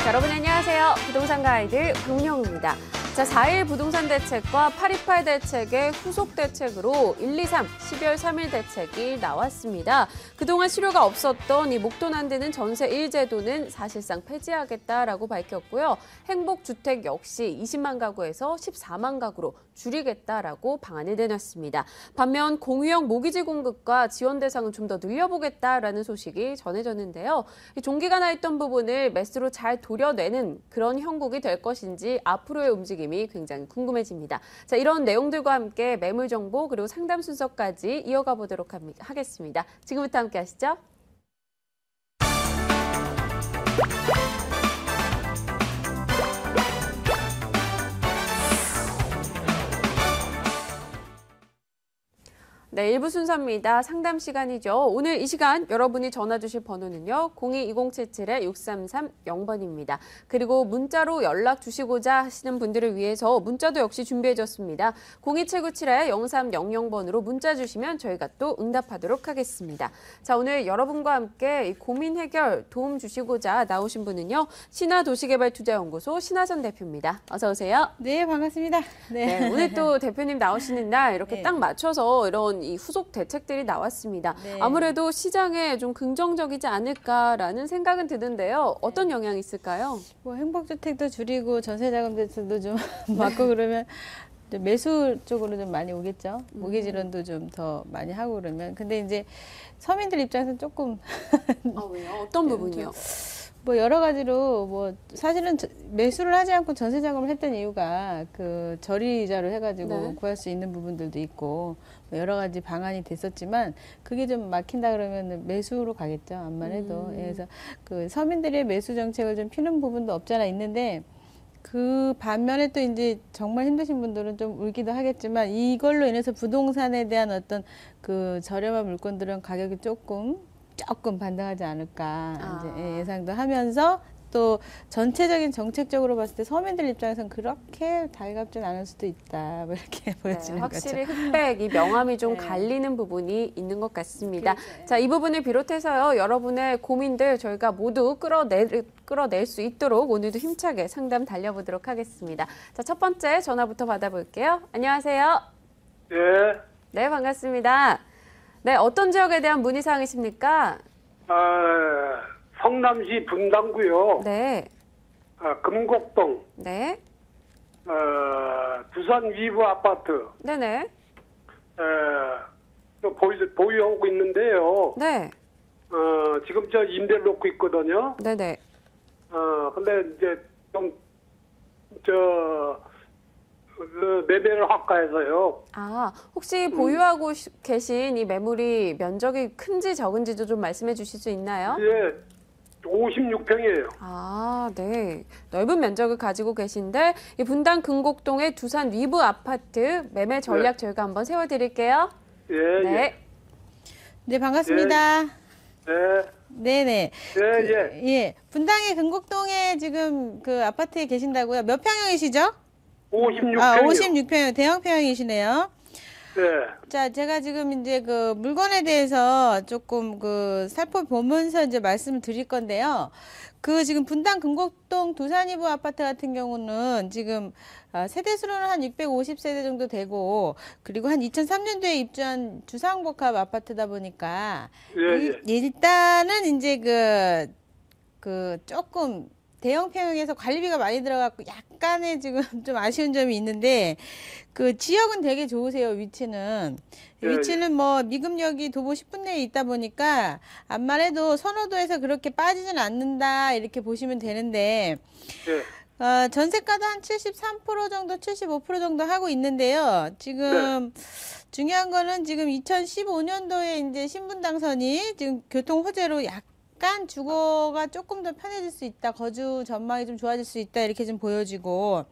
여러분 안녕하세요. 부동산 가이드 박명우입니다. 자, 4.1 부동산 대책과 8.28 대책의 후속 대책으로 123, 12월 3일 대책이 나왔습니다. 그동안 실효가 없었던 이 목돈 안 되는 전세 1제도는 사실상 폐지하겠다라고 밝혔고요. 행복주택 역시 20만 가구에서 14만 가구로 줄이겠다라고 방안을 내놨습니다. 반면 공유형 모기지 공급과 지원 대상은 좀 더 늘려보겠다라는 소식이 전해졌는데요. 이 종기가 나 있던 부분을 매수로 잘 도려내는 그런 형국이 될 것인지 앞으로의 움직임이 굉장히 궁금해집니다. 자, 이런 내용들과 함께 매물 정보 그리고 상담 순서까지 이어가 보도록 하겠습니다. 지금부터 함께 하시죠. 네, 1부 순서입니다. 상담 시간이죠. 오늘 이 시간 여러분이 전화 주실 번호는요. 02-2077-6330번입니다. 그리고 문자로 연락 주시고자 하시는 분들을 위해서 문자도 역시 준비해줬습니다. 02797-0300번으로 문자 주시면 저희가 또 응답하도록 하겠습니다. 자, 오늘 여러분과 함께 고민 해결 도움 주시고자 나오신 분은요. 신화도시개발투자연구소 신하선 대표입니다. 어서 오세요. 네, 반갑습니다. 네, 오늘 또 대표님 나오시는 날 이렇게 딱 맞춰서 이런 이 후속 대책들이 나왔습니다. 네. 아무래도 시장에 좀 긍정적이지 않을까라는 생각은 드는데요. 어떤 영향이 있을까요? 뭐 행복주택도 줄이고 전세자금 대책도 좀 맞고 그러면 매수 쪽으로 좀 많이 오겠죠. 모기지론도 좀 더 많이 하고 그러면. 근데 이제 서민들 입장에서는 조금 왜요? 어떤 부분이요? 뭐 여러 가지로 뭐 사실은 매수를 하지 않고 전세 자금을 했던 이유가 그 저리이자로 해가지고 구할 수 있는 부분들도 있고 뭐 여러 가지 방안이 됐었지만 그게 좀 막힌다 그러면 매수로 가겠죠. 암만 해도. 그래서 그 서민들의 매수 정책을 좀 피는 부분도 없잖아 있는데 그 반면에 또 이제 정말 힘드신 분들은 좀 울기도 하겠지만 이걸로 인해서 부동산에 대한 어떤 그 저렴한 물건들은 가격이 조금 반등하지 않을까 이제 예상도 하면서 또 전체적인 정책적으로 봤을 때 서민들 입장에서는 그렇게 달갑진 않을 수도 있다 뭐 이렇게 보여지는 확실히 거죠. 흑백, 이 명암이 좀 갈리는 부분이 있는 것 같습니다. 자, 이 부분을 비롯해서요. 여러분의 고민들 저희가 모두 끌어낼 수 있도록 오늘도 힘차게 상담 달려보도록 하겠습니다. 자, 첫 번째 전화부터 받아볼게요. 안녕하세요. 네. 네, 반갑습니다. 네, 어떤 지역에 대한 문의사항이십니까? 성남시 분당구요. 네. 금곡동. 네. 두산 위브 아파트. 네네. 보유하고 있는데요. 네. 지금 저 임대를 놓고 있거든요. 네네. 근데 이제 매매를 할까 해서요. 혹시 보유하고 계신 이 매물이 면적이 큰지 적은지도 좀 말씀해 주실 수 있나요? 예, 56평이에요. 네. 넓은 면적을 가지고 계신데 이 분당 금곡동의 두산 위브 아파트 매매 전략 저희가 한번 세워드릴게요. 예, 네. 예. 네, 반갑습니다. 네. 네네. 예. 분당의 금곡동에 지금 그 아파트에 계신다고요? 몇 평형이시죠? 56평이요. 56평형, 대형평형이시네요. 네. 자, 제가 지금 이제 그 물건에 대해서 조금 그 살펴보면서 이제 말씀을 드릴 건데요. 그 지금 분당 금곡동 두산이브 아파트 같은 경우는 지금 세대수로는 한 650세대 정도 되고 그리고 한 2003년도에 입주한 주상복합 아파트다 보니까 일단은 이제 그 조금 대형 평형에서 관리비가 많이 들어갔고 약간의 지금 좀 아쉬운 점이 있는데 그 지역은 되게 좋으세요. 위치는 뭐 미금역이 도보 10분 내에 있다 보니까 암만 해도 선호도에서 그렇게 빠지진 않는다 이렇게 보시면 되는데 전세가도 한 73% 정도 75% 정도 하고 있는데요. 지금 중요한 거는 지금 2015년도에 이제 신분당선이 지금 교통 호재로 약간 주거가 조금 더 편해질 수 있다. 거주 전망이 좀 좋아질 수 있다. 이렇게 좀 보여지고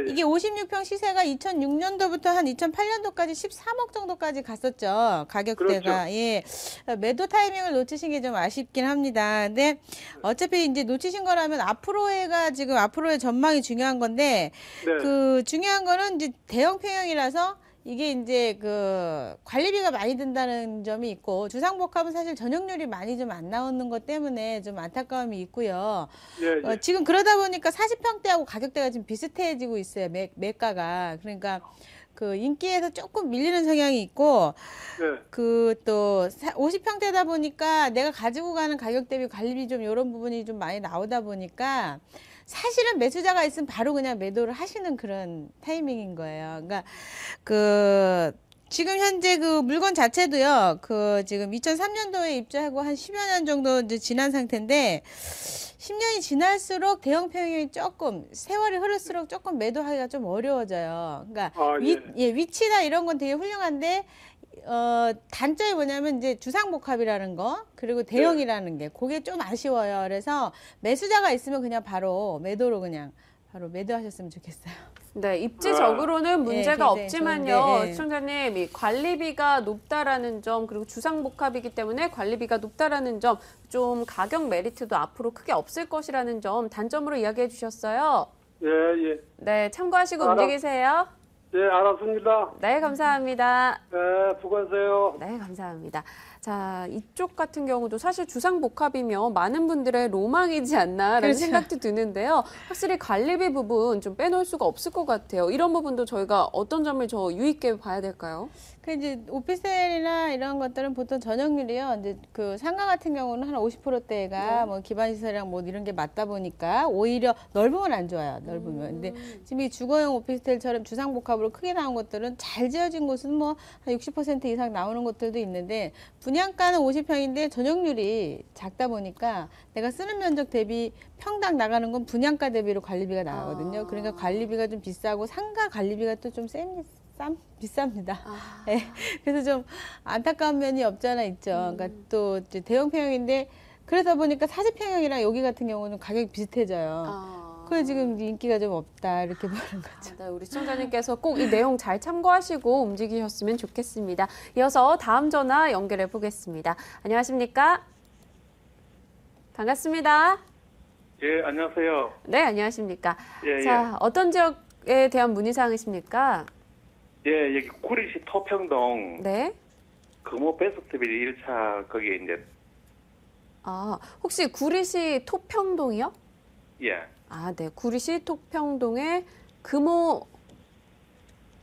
이게 56평 시세가 2006년도부터 한 2008년도까지 13억 정도까지 갔었죠. 가격대가. 그렇죠. 매도 타이밍을 놓치신 게 좀 아쉽긴 합니다. 근데 어차피 이제 놓치신 거라면 앞으로의 전망이 중요한 건데 그 중요한 거는 이제 대형 평형이라서 이게 이제 그 관리비가 많이 든다는 점이 있고 주상복합은 사실 전용률이 많이 좀 안 나오는 것 때문에 좀 안타까움이 있고요. 예, 예. 지금 그러다 보니까 40평대하고 가격대가 좀 비슷해지고 있어요. 매가가. 그러니까 그 인기에서 조금 밀리는 성향이 있고 예. 그 또 50평대다 보니까 내가 가지고 가는 가격 대비 관리비 좀 이런 부분이 좀 많이 나오다 보니까 사실은 매수자가 있으면 바로 그냥 매도를 하시는 그런 타이밍인 거예요. 그러니까 그 지금 현재 그 물건 자체도요. 그 지금 2003년도에 입주하고 한 10여 년 정도 이제 지난 상태인데 10년이 지날수록 대형 평형이 조금 세월이 흐를수록 조금 매도하기가 좀 어려워져요. 그러니까 아, 예. 위치나 이런 건 되게 훌륭한데 단점이 뭐냐면 이제 주상복합이라는 거 그리고 대형이라는 게 그게 좀 아쉬워요. 그래서 매수자가 있으면 그냥 바로 매도로 그냥 바로 매도하셨으면 좋겠어요. 네, 입지적으로는 문제가 굉장히 없지만요. 좋은데, 예. 시청자님, 이 관리비가 높다라는 점, 그리고 주상복합이기 때문에 관리비가 높다라는 점, 좀 가격 메리트도 앞으로 크게 없을 것이라는 점 단점으로 이야기해 주셨어요. 예, 예. 네, 참고하시고 움직이세요. 예, 알았습니다. 네, 감사합니다. 예, 수고하세요. 네, 감사합니다. 자, 이쪽 같은 경우도 사실 주상복합이면 많은 분들의 로망이지 않나라는 그렇죠. 생각도 드는데요. 확실히 관리비 부분 좀 빼놓을 수가 없을 것 같아요. 이런 부분도 저희가 어떤 점을 더 유의있게 봐야 될까요? 그 이제 오피스텔이나 이런 것들은 보통 전용률이요. 이제 그 상가 같은 경우는 한 50%대가 네. 뭐 기반 시설이랑 뭐 이런 게 맞다 보니까 오히려 넓으면 안 좋아요. 넓으면. 근데 지금 이 주거용 오피스텔처럼 주상복합으로 크게 나온 것들은 잘 지어진 곳은 뭐 한 60% 이상 나오는 것들도 있는데 분양가는 50평인데 전용률이 작다 보니까 내가 쓰는 면적 대비 평당 나가는 건 분양가 대비로 관리비가 나가거든요. 그러니까 관리비가 좀 비싸고 상가 관리비가 또 좀 비쌉니다. 네, 그래서 좀 안타까운 면이 없잖아 있죠. 그러니까 또 이제 대형 평형인데 그러다 보니까 40평형이랑 여기 같은 경우는 가격이 비슷해져요. 그래서 지금 인기가 좀 없다 이렇게 보는 거죠. 네, 우리 시청자님께서 꼭 이 내용 잘 참고하시고 움직이셨으면 좋겠습니다. 이어서 다음 전화 연결해 보겠습니다. 안녕하십니까? 반갑습니다. 예, 안녕하세요. 네, 안녕하십니까? 예, 자, 어떤 지역에 대한 문의사항이십니까? 예, 여기 구리시 토평동 네. 금호 베스트빌 1차 거기 이제 아, 혹시 구리시 토평동이요? 예, 아, 네. 구리시 토평동의 금호,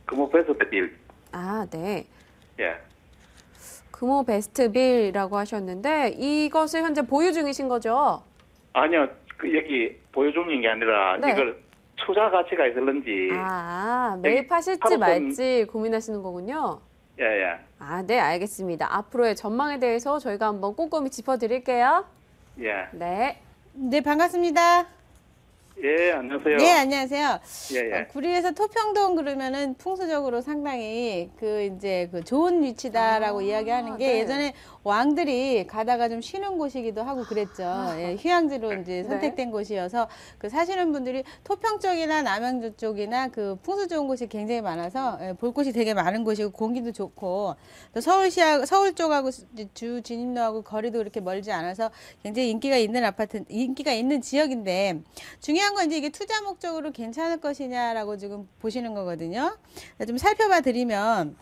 금호 베스트빌 아, 네. 예. 금호 베스트빌이라고 하셨는데 이것을 현재 보유 중이신 거죠? 아니요, 그 여기 보유 중인 게 아니라 네. 이걸 투자 가치가 있을런지 매입하실지 팔았던- 말지 고민하시는 거군요. 예, 예. 아, 네, 알겠습니다. 앞으로의 전망에 대해서 저희가 한번 꼼꼼히 짚어드릴게요. 예. 네. 네, 반갑습니다. 예, 안녕하세요. 네, 안녕하세요. 예, 예. 구리에서 토평동 그러면은 풍수적으로 상당히 그 이제 그 좋은 위치다라고 이야기하는 게 네. 예전에 왕들이 가다가 좀 쉬는 곳이기도 하고 그랬죠. 예, 휴양지로 이제 선택된 곳이어서 그 사시는 분들이 토평 쪽이나 남양주 쪽이나 그 풍수 좋은 곳이 굉장히 많아서 예, 볼 곳이 되게 많은 곳이고 공기도 좋고 또 서울 쪽하고 주 진입로하고 거리도 그렇게 멀지 않아서 굉장히 인기가 있는 지역인데 중요한 건 이제 이게 투자 목적으로 괜찮을 것이냐라고 지금 보시는 거거든요. 좀 살펴봐 드리면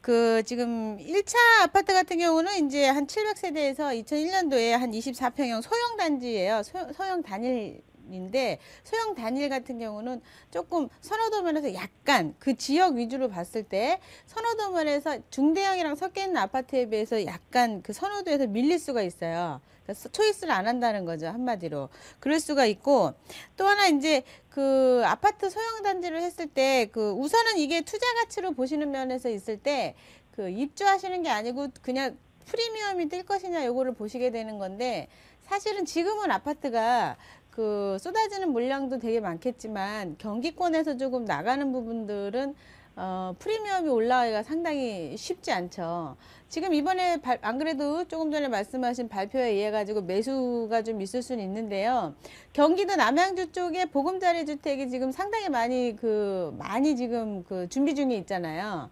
그 지금 1차 아파트 같은 경우는 이제 한 700세대에서 2001년도에 한 24평형 소형 단지예요. 소형 단일인데 소형 단일 같은 경우는 조금 선호도면에서 약간 그 지역 위주로 봤을 때 선호도면에서 중대형이랑 섞여 있는 아파트에 비해서 약간 그 선호도에서 밀릴 수가 있어요. 그러니까 초이스를 안 한다는 거죠, 한마디로. 그럴 수가 있고 또 하나 이제 그 아파트 소형 단지를 했을 때 그 우선은 이게 투자 가치로 보시는 면에서 있을 때 그 입주하시는 게 아니고 그냥 프리미엄이 뜰 것이냐 요거를 보시게 되는 건데 사실은 지금은 아파트가 그 쏟아지는 물량도 되게 많겠지만 경기권에서 조금 나가는 부분들은 프리미엄이 올라가기가 상당히 쉽지 않죠. 지금 이번에 안 그래도 조금 전에 말씀하신 발표에 의해 가지고 매수가 좀 있을 수는 있는데요. 경기도 남양주 쪽에 보금자리 주택이 지금 상당히 많이 지금 그 준비 중에 있잖아요.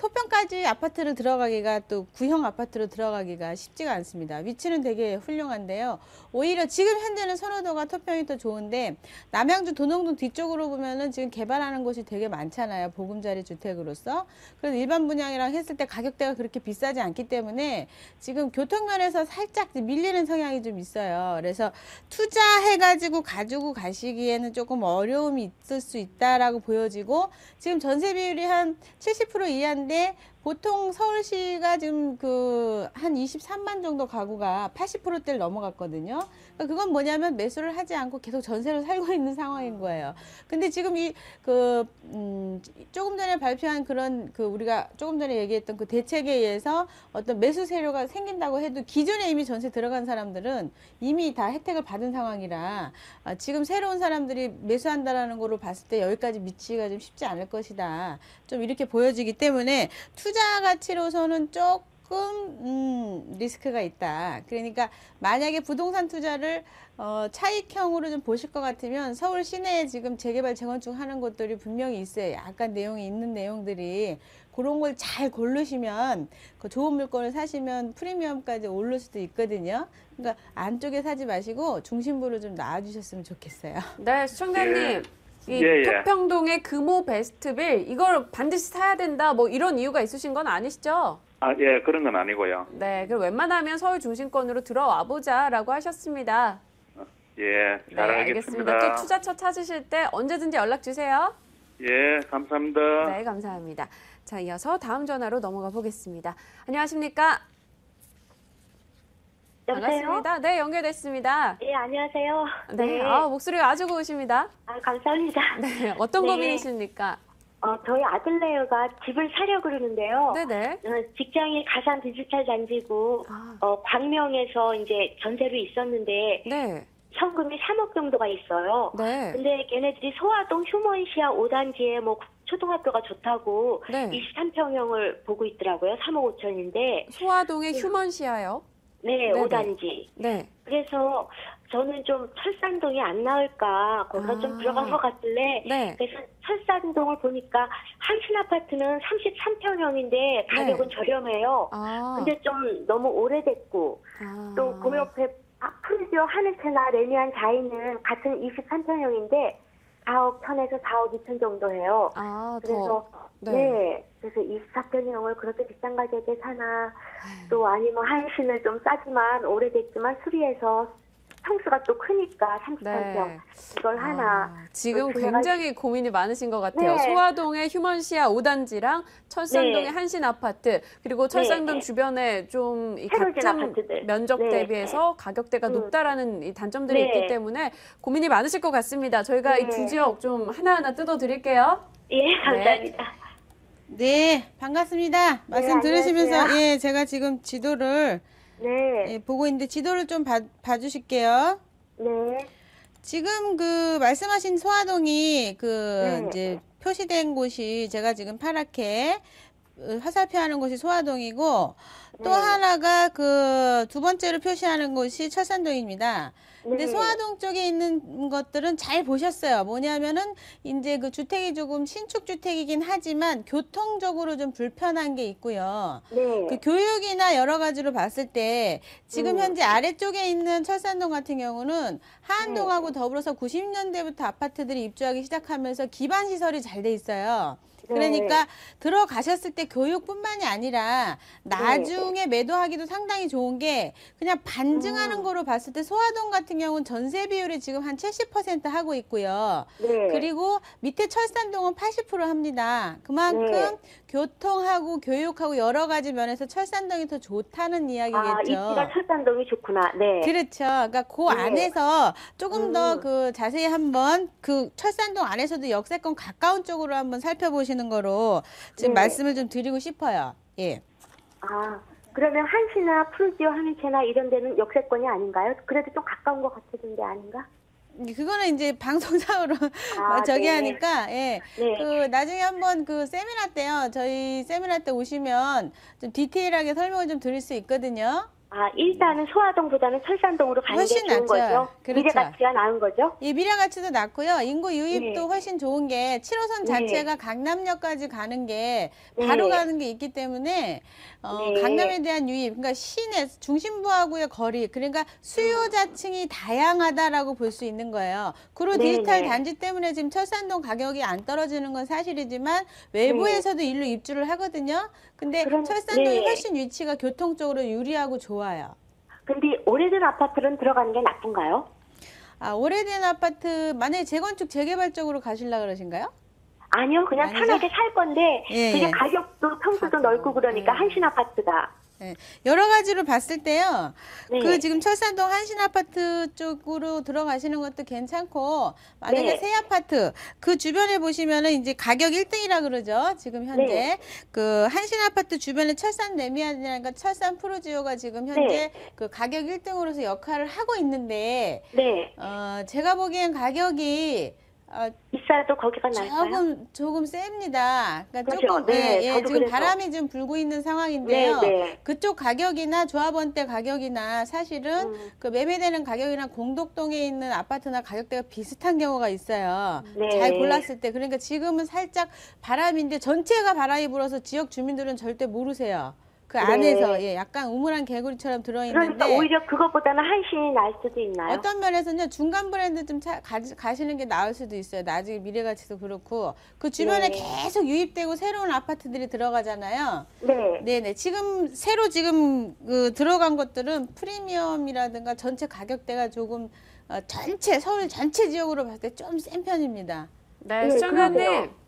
토평까지 아파트로 들어가기가 또 구형 아파트로 들어가기가 쉽지가 않습니다. 위치는 되게 훌륭한데요. 오히려 지금 현재는 선호도가 토평이 더 좋은데 남양주 도농동 뒤쪽으로 보면은 지금 개발하는 곳이 되게 많잖아요. 보금자리 주택으로서. 그래서 일반 분양이랑 했을 때 가격대가 그렇게 비싸지 않기 때문에 지금 교통면에서 살짝 밀리는 성향이 좀 있어요. 그래서 투자해가지고 가지고 가시기에는 조금 어려움이 있을 수 있다라고 보여지고 지금 전세 비율이 한 70% 이하인데 보통 서울시가 지금 한 23만 정도 가구가 80%대를 넘어갔거든요. 그러니까 그건 뭐냐면 매수를 하지 않고 계속 전세로 살고 있는 상황인 거예요. 근데 지금 조금 전에 발표한 그런 우리가 조금 전에 얘기했던 그 대책에 의해서 어떤 매수 세류가 생긴다고 해도 기존에 이미 전세 들어간 사람들은 이미 다 혜택을 받은 상황이라 지금 새로운 사람들이 매수한다라는 거로 봤을 때 여기까지 미치기가 좀 쉽지 않을 것이다. 좀 이렇게 보여지기 때문에 투자 가치로서는 조금 리스크가 있다. 그러니까 만약에 부동산 투자를 차익형으로 좀 보실 것 같으면 서울 시내에 지금 재개발 재건축 하는 곳들이 분명히 있어요. 약간 내용이 있는 내용들이 그런 걸 잘 고르시면 그 좋은 물건을 사시면 프리미엄까지 오를 수도 있거든요. 그러니까 안쪽에 사지 마시고 중심부로 좀 나와주셨으면 좋겠어요. 네, 시청자님. 이 예. 토평동의 금호 베스트빌 이걸 반드시 사야 된다 뭐 이런 이유가 있으신 건 아니시죠? 예, 그런 건 아니고요. 네, 그럼 웬만하면 서울 중심권으로 들어와 보자라고 하셨습니다. 예, 네, 잘 알겠습니다. 알겠습니다. 또 투자처 찾으실 때 언제든지 연락 주세요. 예, 감사합니다. 네, 감사합니다. 자, 이어서 다음 전화로 넘어가 보겠습니다. 안녕하십니까? 여보세요? 반갑습니다. 네, 연결됐습니다. 예, 안녕하세요. 네, 목소리가 아주 고우십니다. 감사합니다. 네, 어떤 네. 고민이십니까? 저희 아들네가 집을 사려고 그러는데요. 네네. 직장이 가산 디지털 단지고, 아. 광명에서 이제 전세로 있었는데, 네, 현금이 3억 정도가 있어요. 네, 근데 걔네들이 소아동 휴먼시아 5단지에 뭐 초등학교가 좋다고 네. 23평형을 보고 있더라고요. 3억 5천인데. 소아동의 휴먼시아요. 네, 네네. 5단지. 네, 그래서 저는 좀 철산동이 안 나올까 거기가 좀 들어간 것 같길래 네. 그래서 철산동을 보니까 한신 아파트는 33평형인데 가격은 저렴해요. 아, 근데 좀 너무 오래됐고 또 그 옆에 프리지오 하늘채나 레미안 자이는 같은 23평형인데 4억 1천에서 4억 2천 정도 해요. 더. 그래서 네. 그래서 24평형을 그렇게 비싼 가격에 사나 또 아니면 한신을 좀 싸지만 오래됐지만 수리해서 평수가 또 크니까 33평 네. 이걸 하나 지금 제가- 굉장히 고민이 많으신 것 같아요. 네. 소아동의 휴먼시아 5단지랑 철산동의 네. 한신 아파트 그리고 철산동 네. 주변에 좀 이 새로 지은 같은 아파트들. 면적 네. 대비해서 가격대가 높다라는 이 단점들이 네. 있기 때문에 고민이 많으실 것 같습니다. 저희가 이 네. 두 지역 좀 하나하나 뜯어 드릴게요. 예 감사합니다. 네, 반갑습니다. 말씀 들으시면서 안녕하세요. 제가 지금 지도를 네, 보고 있는데 지도를 좀 봐주실게요. 네, 지금 말씀하신 소아동이 네. 이제 표시된 곳이 제가 지금 파랗게 화살표하는 곳이 소아동이고 또 네. 하나가 두 번째로 표시하는 곳이 철산동입니다. 근데 네. 소아동 쪽에 있는 것들은 잘 보셨어요. 뭐냐면은 이제 주택이 조금 신축 주택이긴 하지만 교통적으로 좀 불편한 게 있고요. 네, 교육이나 여러 가지로 봤을 때 지금 현재 아래쪽에 있는 철산동 같은 경우는 하안동하고 더불어서 90년대부터 아파트들이 입주하기 시작하면서 기반 시설이 잘 돼 있어요. 네. 그러니까 들어가셨을 때 교육뿐만이 아니라 나중에 매도하기도 상당히 좋은 게 그냥 반증하는 거로 봤을 때 소아동 같은 경우는 전세 비율이 지금 한 70% 하고 있고요. 네. 그리고 밑에 철산동은 80% 합니다. 그만큼 네. 교통하고 교육하고 여러 가지 면에서 철산동이 더 좋다는 이야기겠죠. 입지가 철산동이 좋구나. 네. 그렇죠. 그러니까 그 네. 안에서 조금 더 자세히 한번 철산동 안에서도 역세권 가까운 쪽으로 한번 살펴보시는 거로 지금 네. 말씀을 좀 드리고 싶어요. 예. 그러면 한시나 프루지오 하늘채나 이런 데는 역세권이 아닌가요? 그래도 좀 가까운 것 같은데 아닌가? 그거는 이제 방송상으로 저기 네. 하니까 예. 네. 나중에 한번 세미나 때요. 저희 세미나 때 오시면 좀 디테일하게 설명을 좀 드릴 수 있거든요. 일단은 소화동보다는 철산동으로 가는 게 훨씬 좋은 낫죠. 거죠. 그렇죠. 미래 가치가 나은 거죠. 이 미래 가치도 낮고요. 인구 유입도 네. 훨씬 좋은 게 7호선 네. 자체가 강남역까지 가는 게 바로 네. 가는 게 있기 때문에 네. 강남에 대한 유입, 그러니까 시내 중심부하고의 거리, 그러니까 수요자층이 다양하다라고 볼 수 있는 거예요. 그리고 네, 디지털 네. 단지 때문에 지금 철산동 가격이 안 떨어지는 건 사실이지만 외부에서도 일로 입주를 하거든요. 근데 그럼, 철산동이 네. 훨씬 위치가 교통적으로 유리하고 좋아요. 근데 오래된 아파트는 들어가는 게 나쁜가요? 오래된 아파트 만약에 재건축 재개발 쪽으로 가시려고 그러신가요? 아니요, 그냥 아니죠? 편하게 살 건데 예, 그게 예. 가격도 평수도 넓고 그러니까 한신 아파트가. 네, 여러 가지로 봤을 때요. 네. 그 지금 철산동 한신 아파트 쪽으로 들어가시는 것도 괜찮고 만약에 네. 새 아파트 그 주변에 보시면은 이제 가격 1등이라 그러죠. 지금 현재 네. 그 한신 아파트 주변에 철산 레미안이라든가 철산 프로지오가 지금 현재 그 가격 1등으로서 역할을 하고 있는데 네. 제가 보기엔 가격이 비싸도 거기가 나을까요? 조금 셉니다. 그러니까 그렇죠. 조금 네, 저도 지금 그래서. 바람이 좀 불고 있는 상황인데요. 네, 네. 그쪽 가격이나 조합원대 가격이나 사실은 그 매매되는 가격이랑 공덕동에 있는 아파트나 가격대가 비슷한 경우가 있어요. 네. 잘 골랐을 때. 그러니까 지금은 살짝 바람인데 전체가 바람이 불어서 지역 주민들은 절대 모르세요. 그 네. 안에서 약간 우물안 개구리처럼 그러니까 들어있는데 오히려 그것보다는 한신이 날 수도 있나요? 어떤 면에서는요 중간 브랜드 좀 가시는 게 나을 수도 있어요. 나중에 미래 가치도 그렇고 그 주변에 네. 계속 유입되고 새로운 아파트들이 들어가잖아요. 네. 네네 지금 새로 지금 그 들어간 것들은 프리미엄이라든가 전체 가격대가 조금 전체 서울 전체 지역으로 봤을 때 좀 센 편입니다. 네, 네, 시청자님. 그러세요.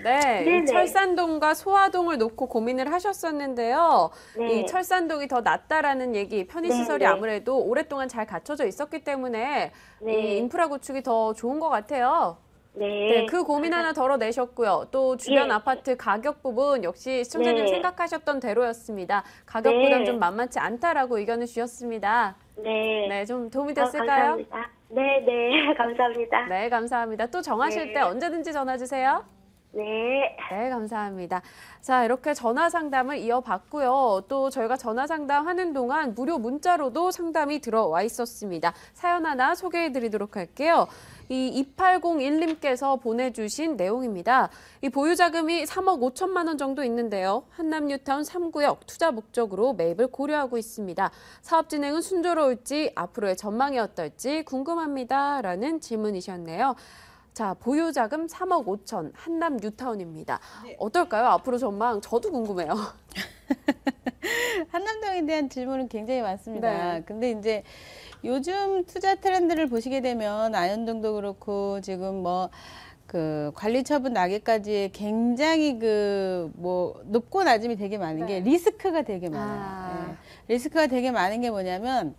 네, 이 네네. 철산동과 소화동을 놓고 고민을 하셨었는데요. 네. 이 철산동이 더 낫다라는 얘기, 편의시설이 네, 네. 아무래도 오랫동안 잘 갖춰져 있었기 때문에 네. 이 인프라 구축이 더 좋은 것 같아요. 네. 네, 그 고민 하나 덜어내셨고요. 또 주변 예. 아파트 가격 부분 역시 시청자님 네. 생각하셨던 대로였습니다. 가격 네. 부담 좀 만만치 않다라고 의견을 주셨습니다. 네. 네, 좀 도움이 됐을까요? 감사합니다. 네, 네. 감사합니다. 네, 감사합니다. 또 정하실 네. 때 언제든지 전화 주세요. 네. 네, 감사합니다. 자, 이렇게 전화 상담을 이어봤고요. 또 저희가 전화 상담하는 동안 무료 문자로도 상담이 들어와 있었습니다. 사연 하나 소개해드리도록 할게요. 이 2801님께서 보내주신 내용입니다. 이 보유자금이 3억 5천만 원 정도 있는데요. 한남 뉴타운 3구역 투자 목적으로 매입을 고려하고 있습니다. 사업 진행은 순조로울지 앞으로의 전망이 어떨지 궁금합니다. 라는 질문이셨네요. 자, 보유자금 3억 5천, 한남 뉴타운입니다. 네. 어떨까요? 앞으로 전망 저도 궁금해요. 한남동에 대한 질문은 굉장히 많습니다. 네. 근데 이제 요즘 투자 트렌드를 보시게 되면 아현동도 그렇고 지금 뭐 그 관리 처분 나기까지 굉장히 그 뭐 높고 낮음이 되게 많은 게 네. 리스크가 되게 많아요. 예. 리스크가 되게 많은 게 뭐냐면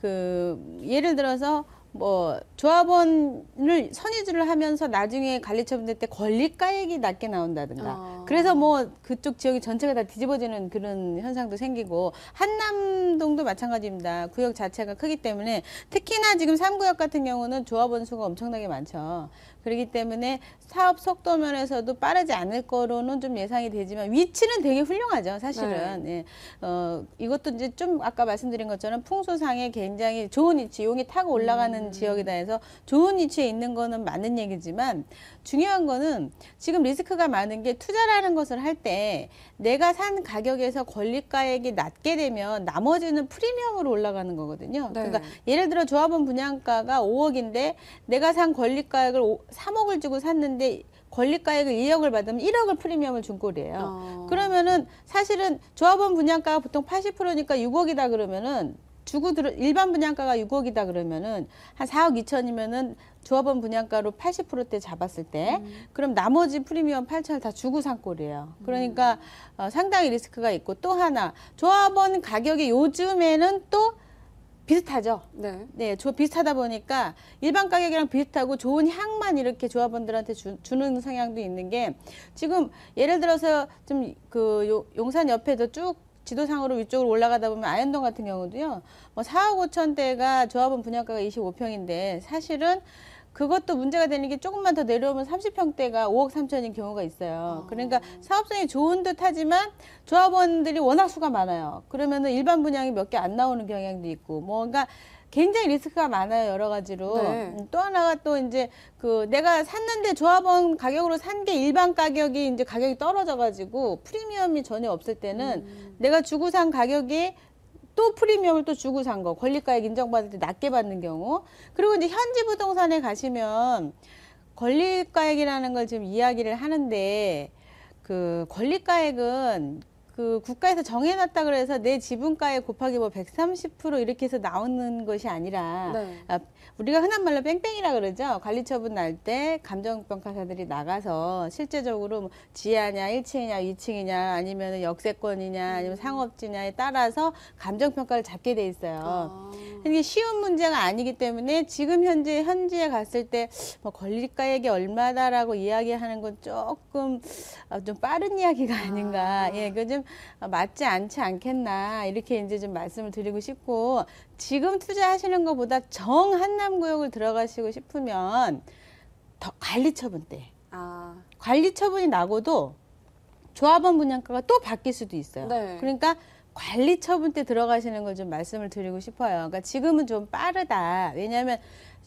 그 예를 들어서 뭐 조합원을 선의주를 하면서 나중에 관리처분 때 권리가액이 낮게 나온다든가 그래서 뭐 그쪽 지역이 전체가 다 뒤집어지는 그런 현상도 생기고 한남동도 마찬가지입니다. 구역 자체가 크기 때문에 특히나 지금 3구역 같은 경우는 조합원 수가 엄청나게 많죠. 그렇기 때문에 사업 속도 면에서도 빠르지 않을 거로는 좀 예상이 되지만 위치는 되게 훌륭하죠, 사실은. 네. 예. 이것도 이제 좀 아까 말씀드린 것처럼 풍수상에 굉장히 좋은 위치, 용이 타고 올라가는 지역이다 해서 좋은 위치에 있는 거는 맞는 얘기지만 중요한 거는 지금 리스크가 많은 게 투자라는 것을 할 때 내가 산 가격에서 권리가액이 낮게 되면 나머지는 프리미엄으로 올라가는 거거든요. 네. 그러니까 예를 들어 조합원 분양가가 5억인데 내가 산 권리가액을 3억을 주고 샀는데 권리가액을 2억을 받으면 1억을 프리미엄을 준 꼴이에요. 그러면은 사실은 조합원 분양가가 보통 80%니까 6억이다 그러면은 일반 분양가가 6억이다 그러면은 한 4억 2천이면은 조합원 분양가로 80%대 잡았을 때 그럼 나머지 프리미엄 8천을 다 주고 산 꼴이에요. 그러니까 상당히 리스크가 있고 또 하나 조합원 가격이 요즘에는 또 비슷하죠. 네. 네, 비슷하다 보니까 일반 가격이랑 비슷하고 좋은 향만 이렇게 조합원들한테 주는 성향도 있는 게 지금 예를 들어서 좀 그 용산 옆에도 쭉 지도상으로 위쪽으로 올라가다 보면 아현동 같은 경우도요. 뭐 4억 5천대가 조합원 분양가가 25평인데 사실은 그것도 문제가 되는 게 조금만 더 내려오면 30평대가 5억 3천인 경우가 있어요. 그러니까 사업성이 좋은 듯 하지만 조합원들이 워낙 수가 많아요. 그러면은 일반 분양이 몇 개 안 나오는 경향도 있고, 뭔가 굉장히 리스크가 많아요, 여러 가지로. 네. 또 하나가 또 이제 그 내가 샀는데 조합원 가격으로 산 게 일반 가격이 이제 가격이 떨어져가지고 프리미엄이 전혀 없을 때는 내가 주고 산 가격이 또 프리미엄을 또 주고 산 거, 권리가액 인정받을 때 낮게 받는 경우. 그리고 이제 현지 부동산에 가시면 권리가액이라는 걸 지금 이야기를 하는데, 그 권리가액은 그 국가에서 정해놨다 그래서 내 지분가액 곱하기 뭐 130% 이렇게 해서 나오는 것이 아니라, 네. 우리가 흔한 말로 뺑뺑이라 그러죠. 관리처분 날 때 감정평가사들이 나가서 실제적으로 뭐 지하냐, 1층이냐, 2층이냐, 아니면 역세권이냐, 아니면 상업지냐에 따라서 감정평가를 잡게 돼 있어요. 이게 쉬운 문제가 아니기 때문에 지금 현지에 갔을 때 뭐 권리가액이 얼마다라고 이야기하는 건 조금 좀 빠른 이야기가 아닌가. 예, 그 좀 맞지 않지 않겠나 이렇게 이제 좀 말씀을 드리고 싶고, 지금 투자하시는 것보다 정한남구역을 들어가시고 싶으면 더 관리처분 때 관리처분이 나고도 조합원 분양가가 또 바뀔 수도 있어요. 네. 그러니까 관리처분 때 들어가시는 걸 좀 말씀을 드리고 싶어요. 그러니까 지금은 좀 빠르다. 왜냐하면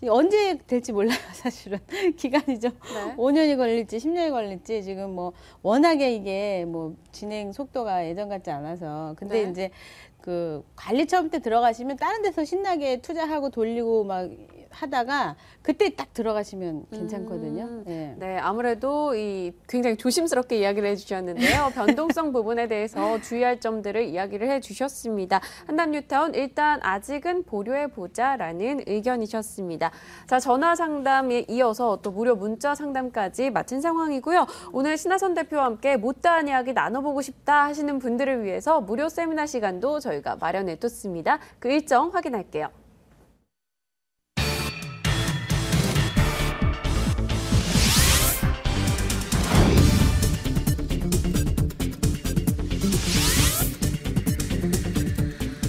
언제 될지 몰라요, 사실은. 기간이 좀 네. 5년이 걸릴지 10년이 걸릴지 지금 뭐 워낙에 이게 뭐 진행 속도가 예전 같지 않아서. 근데 네. 이제 그 관리처분 때 들어가시면 다른 데서 신나게 투자하고 돌리고 막 하다가 그때 딱 들어가시면 괜찮거든요. 예. 네, 아무래도 이 굉장히 조심스럽게 이야기를 해주셨는데요. 변동성 부분에 대해서 주의할 점들을 이야기를 해주셨습니다. 한남뉴타운 일단 아직은 보류해보자라는 의견이셨습니다. 자, 전화 상담에 이어서 또 무료 문자 상담까지 마친 상황이고요. 오늘 신하선 대표와 함께 못다한 이야기 나눠보고 싶다 하시는 분들을 위해서 무료 세미나 시간도 저희가 마련해뒀습니다. 그 일정 확인할게요.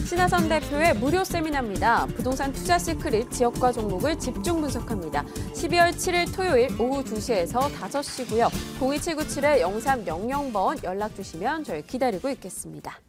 신하선 대표의 무료 세미나입니다. 부동산 투자 시크릿 지역과 종목을 집중 분석합니다. 12월 7일 토요일 오후 2시에서 5시고요. 02797-0300번 연락 주시면 저희 기다리고 있겠습니다.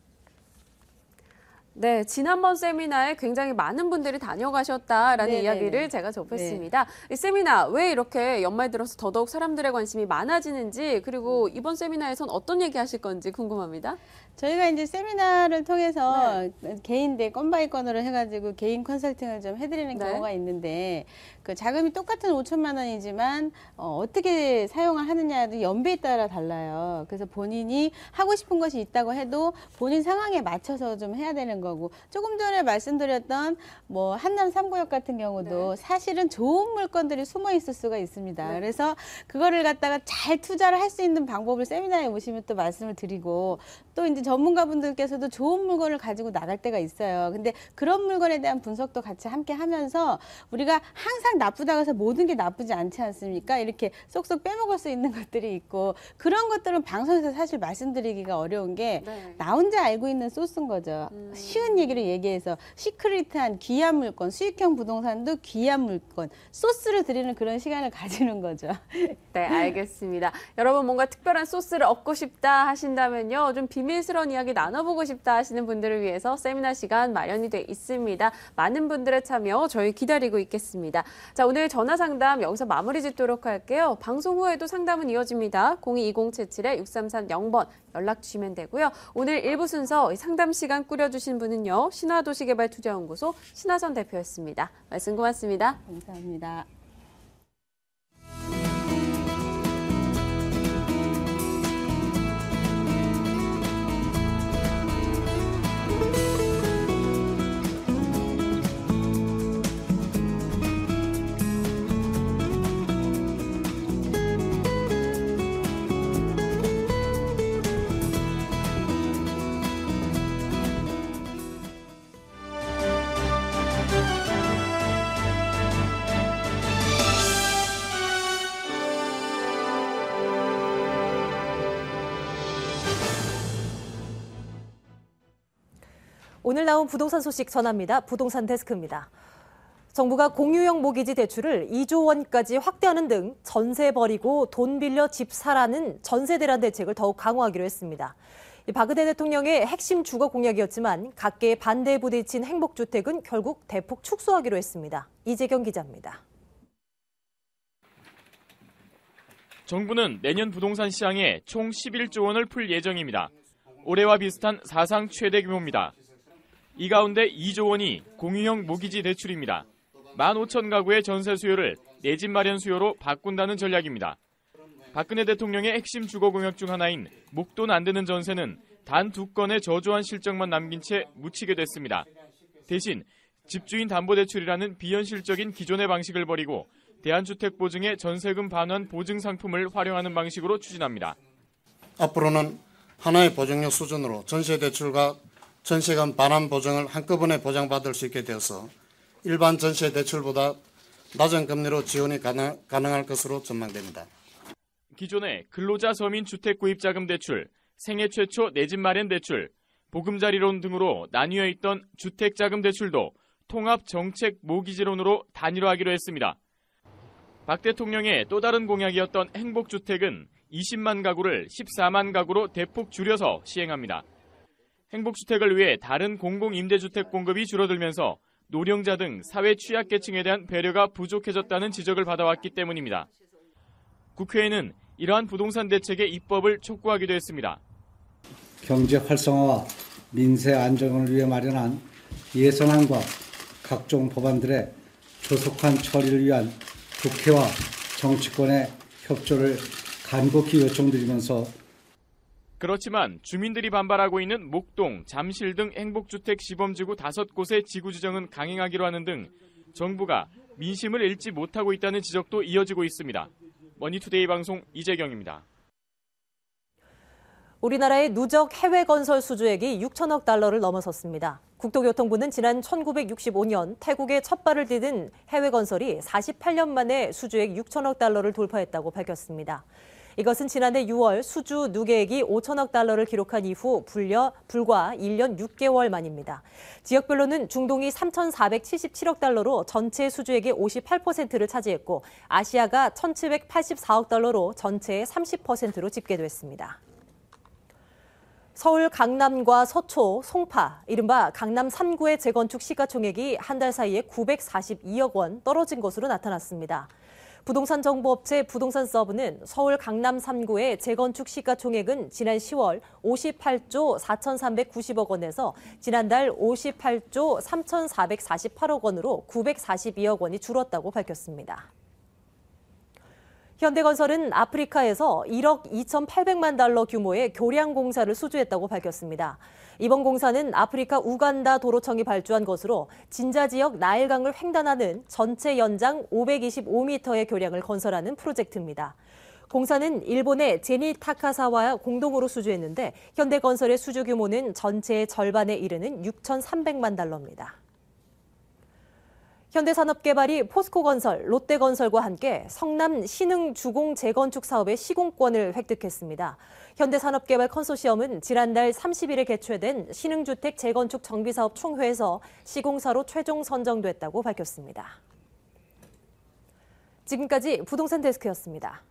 네, 지난번 세미나에 굉장히 많은 분들이 다녀가셨다라는 네네네. 이야기를 제가 접했습니다. 이 세미나 왜 이렇게 연말 들어서 더더욱 사람들의 관심이 많아지는지, 그리고 이번 세미나에선 어떤 얘기 하실 건지 궁금합니다. 저희가 이제 세미나를 통해서 개인 대 건바이 건으로 해가지고 개인 컨설팅을 좀 해드리는 네. 경우가 있는데, 그 자금이 똑같은 5천만 원이지만 어떻게 사용을 하느냐도 연배에 따라 달라요. 그래서 본인이 하고 싶은 것이 있다고 해도 본인 상황에 맞춰서 좀 해야 되는 거고, 조금 전에 말씀드렸던 뭐 한남 3구역 같은 경우도 사실은 좋은 물건들이 숨어 있을 수가 있습니다. 그래서 그거를 갖다가 잘 투자를 할 수 있는 방법을 세미나에 오시면 또 말씀을 드리고, 또 이제 전문가분들께서도 좋은 물건을 가지고 나갈 때가 있어요. 근데 그런 물건에 대한 분석도 같이 함께 하면서, 우리가 항상 나쁘다고 해서 모든 게 나쁘지 않지 않습니까? 이렇게 쏙쏙 빼먹을 수 있는 것들이 있고, 그런 것들은 방송에서 사실 말씀드리기가 어려운 게 나 혼자 알고 있는 소스인 거죠. 쉬운 얘기를 얘기해서 시크릿한 귀한 물건, 수익형 부동산도 귀한 물건, 소스를 드리는 그런 시간을 가지는 거죠. 네, 알겠습니다. 여러분 뭔가 특별한 소스를 얻고 싶다 하신다면요, 좀 비밀스러운 이야기 나눠보고 싶다 하시는 분들을 위해서 세미나 시간 마련이 돼 있습니다. 많은 분들의 참여 저희 기다리고 있겠습니다. 자, 오늘 전화 상담 여기서 마무리 짓도록 할게요. 방송 후에도 상담은 이어집니다. 022077-6330번 연락 주시면 되고요. 오늘 1부 순서 상담 시간 꾸려주신 분은요, 신화도시개발투자연구소 신하선 대표였습니다. 말씀 고맙습니다. 감사합니다. 오늘 나온 부동산 소식 전합니다. 부동산 데스크입니다. 정부가 공유형 모기지 대출을 2조 원까지 확대하는 등 전세 버리고 돈 빌려 집 사라는 전세 대란 대책을 더욱 강화하기로 했습니다. 박근혜 대통령의 핵심 주거 공약이었지만 각계의 반대에 부딪힌 행복주택은 결국 대폭 축소하기로 했습니다. 이재경 기자입니다. 정부는 내년 부동산 시장에 총 11조 원을 풀 예정입니다. 올해와 비슷한 사상 최대 규모입니다. 이 가운데 2조 원이 공유형 모기지 대출입니다. 15,000가구의 전세 수요를 내 집 마련 수요로 바꾼다는 전략입니다. 박근혜 대통령의 핵심 주거 공약 중 하나인 목돈 안 드는 전세는 단 2건의 저조한 실적만 남긴 채 묻히게 됐습니다. 대신 집주인 담보대출이라는 비현실적인 기존의 방식을 버리고 대한주택보증의 전세금 반환 보증 상품을 활용하는 방식으로 추진합니다. 앞으로는 하나의 보증료 수준으로 전세대출과 전세금 반환 보증을 한꺼번에 보장받을 수 있게 되어서 일반 전세대출보다 낮은 금리로 지원이 가능할 것으로 전망됩니다. 기존의 근로자 서민 주택구입자금 대출, 생애 최초 내 집 마련 대출, 보금자리론 등으로 나뉘어 있던 주택자금 대출도 통합정책 모기지론으로 단일화하기로 했습니다. 박 대통령의 또 다른 공약이었던 행복주택은 20만 가구를 14만 가구로 대폭 줄여서 시행합니다. 행복주택을 위해 다른 공공임대주택 공급이 줄어들면서 노령자 등 사회 취약계층에 대한 배려가 부족해졌다는 지적을 받아왔기 때문입니다. 국회에는 이러한 부동산 대책의 입법을 촉구하기도 했습니다. 경제 활성화와 민생 안정을 위해 마련한 예산안과 각종 법안들의 조속한 처리를 위한 국회와 정치권의 협조를 간곡히 요청드리면서 그렇지만 주민들이 반발하고 있는 목동, 잠실 등 행복주택 시범지구 5곳의 지구 지정은 강행하기로 하는 등 정부가 민심을 읽지 못하고 있다는 지적도 이어지고 있습니다. 머니투데이 방송 이재경입니다. 우리나라의 누적 해외 건설 수주액이 6천억 달러를 넘어섰습니다. 국토교통부는 지난 1965년 태국에 첫 발을 디딘 해외 건설이 48년 만에 수주액 6천억 달러를 돌파했다고 밝혔습니다. 이것은 지난해 6월 수주 누계액이 5천억 달러를 기록한 이후 불과 1년 6개월 만입니다. 지역별로는 중동이 3,477억 달러로 전체 수주액의 58%를 차지했고 아시아가 1,784억 달러로 전체의 30%로 집계됐습니다. 서울 강남과 서초, 송파, 이른바 강남 3구의 재건축 시가총액이 한 달 사이에 942억 원 떨어진 것으로 나타났습니다. 부동산 정보업체 부동산서브는 서울 강남 3구의 재건축 시가총액은 지난 10월 58조 4,390억 원에서 지난달 58조 3,448억 원으로 942억 원이 줄었다고 밝혔습니다. 현대건설은 아프리카에서 1억 2,800만 달러 규모의 교량 공사를 수주했다고 밝혔습니다. 이번 공사는 아프리카 우간다 도로청이 발주한 것으로 진자 지역 나일강을 횡단하는 전체 연장 525m의 교량을 건설하는 프로젝트입니다. 공사는 일본의 제니 타카사와 공동으로 수주했는데 현대건설의 수주 규모는 전체의 절반에 이르는 6,300만 달러입니다. 현대산업개발이 포스코건설, 롯데건설과 함께 성남 신흥주공 재건축 사업의 시공권을 획득했습니다. 현대산업개발 컨소시엄은 지난달 30일에 개최된 신흥주택 재건축 정비사업 총회에서 시공사로 최종 선정됐다고 밝혔습니다. 지금까지 부동산 데스크였습니다.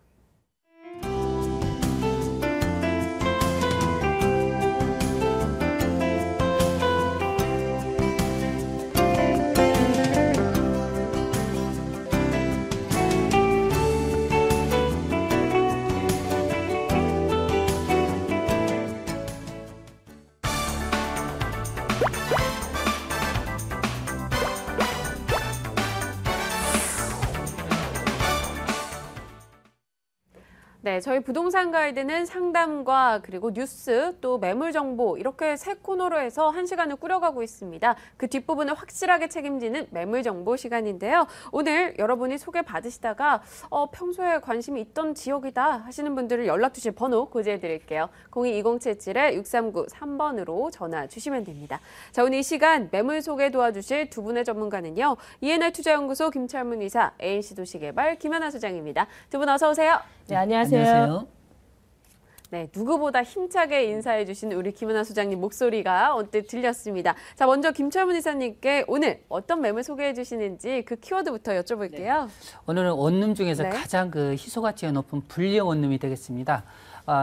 네, 저희 부동산 가이드는 상담과 그리고 뉴스 또 매물 정보 이렇게 세 코너로 해서 1시간을 꾸려가고 있습니다. 그 뒷부분을 확실하게 책임지는 매물 정보 시간인데요. 오늘 여러분이 소개받으시다가 평소에 관심이 있던 지역이다 하시는 분들을 연락 주실 번호 고지해 드릴게요. 02-2077-6393번으로 전화 주시면 됩니다. 자, 오늘 이 시간 매물 소개 도와주실 두 분의 전문가는요. ENR 투자연구소 김철문 이사, ANC 도시개발 김연아 소장입니다. 두 분 어서 오세요. 네, 안녕하세요. 네, 누구보다 힘차게 인사해 주신 우리 김은하 소장님 목소리가 언뜻 들렸습니다. 자, 먼저 김철문 이사님께 오늘 어떤 매물 소개해 주시는지 그 키워드부터 여쭤볼게요. 오늘은 원룸 중에서 네. 가장 그 희소 가치가 높은 불리형 원룸이 되겠습니다.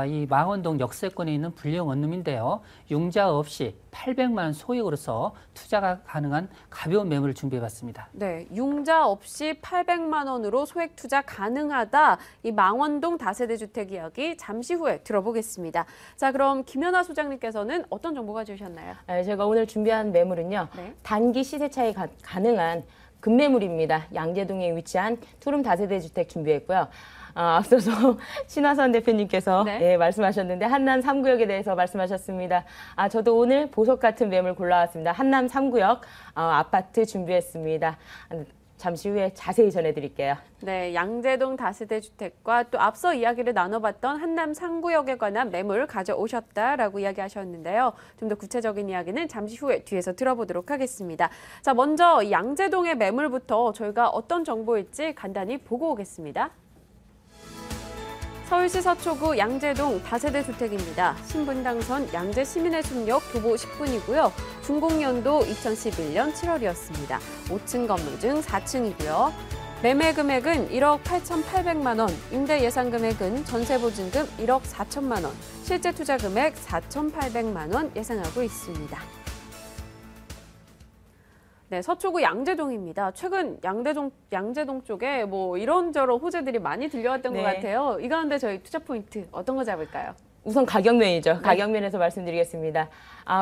이 망원동 역세권에 있는 불리형 원룸인데요. 융자 없이 800만 원 소액으로서 투자가 가능한 가벼운 매물을 준비해봤습니다. 네, 융자 없이 800만 원으로 소액 투자 가능하다. 이 망원동 다세대 주택 이야기 잠시 후에 들어보겠습니다. 자, 그럼 김연아 소장님께서는 어떤 정보 가져오셨나요? 제가 오늘 준비한 매물은요. 네. 단기 시세 차이 가능한 급매물입니다. 양재동에 위치한 투룸 다세대 주택 준비했고요. 앞서서 신화선 대표님께서 네. 말씀하셨는데 한남 3구역에 대해서 말씀하셨습니다. 저도 오늘 보석 같은 매물 골라왔습니다. 한남 3구역 아파트 준비했습니다. 잠시 후에 자세히 전해드릴게요. 네, 양재동 다세대 주택과 또 앞서 이야기를 나눠봤던 한남 3구역에 관한 매물 가져오셨다라고 이야기하셨는데요. 좀 더 구체적인 이야기는 잠시 후에 뒤에서 들어보도록 하겠습니다. 자, 먼저 양재동의 매물부터 저희가 어떤 정보일지 간단히 보고 오겠습니다. 서울시 서초구 양재동 다세대 주택입니다. 신분당선 양재시민의 숲역 도보 10분이고요. 준공연도 2011년 7월이었습니다. 5층 건물 중 4층이고요. 매매 금액은 1억 8,800만 원, 임대 예상 금액은 전세 보증금 1억 4천만 원, 실제 투자 금액 4,800만 원 예상하고 있습니다. 네, 서초구 양재동입니다. 최근 양재동 쪽에 뭐 이런저런 호재들이 많이 들려왔던 것 같아요. 이 가운데 저희 투자 포인트 어떤 거 잡을까요? 우선 가격면이죠. 네. 가격면에서 말씀드리겠습니다.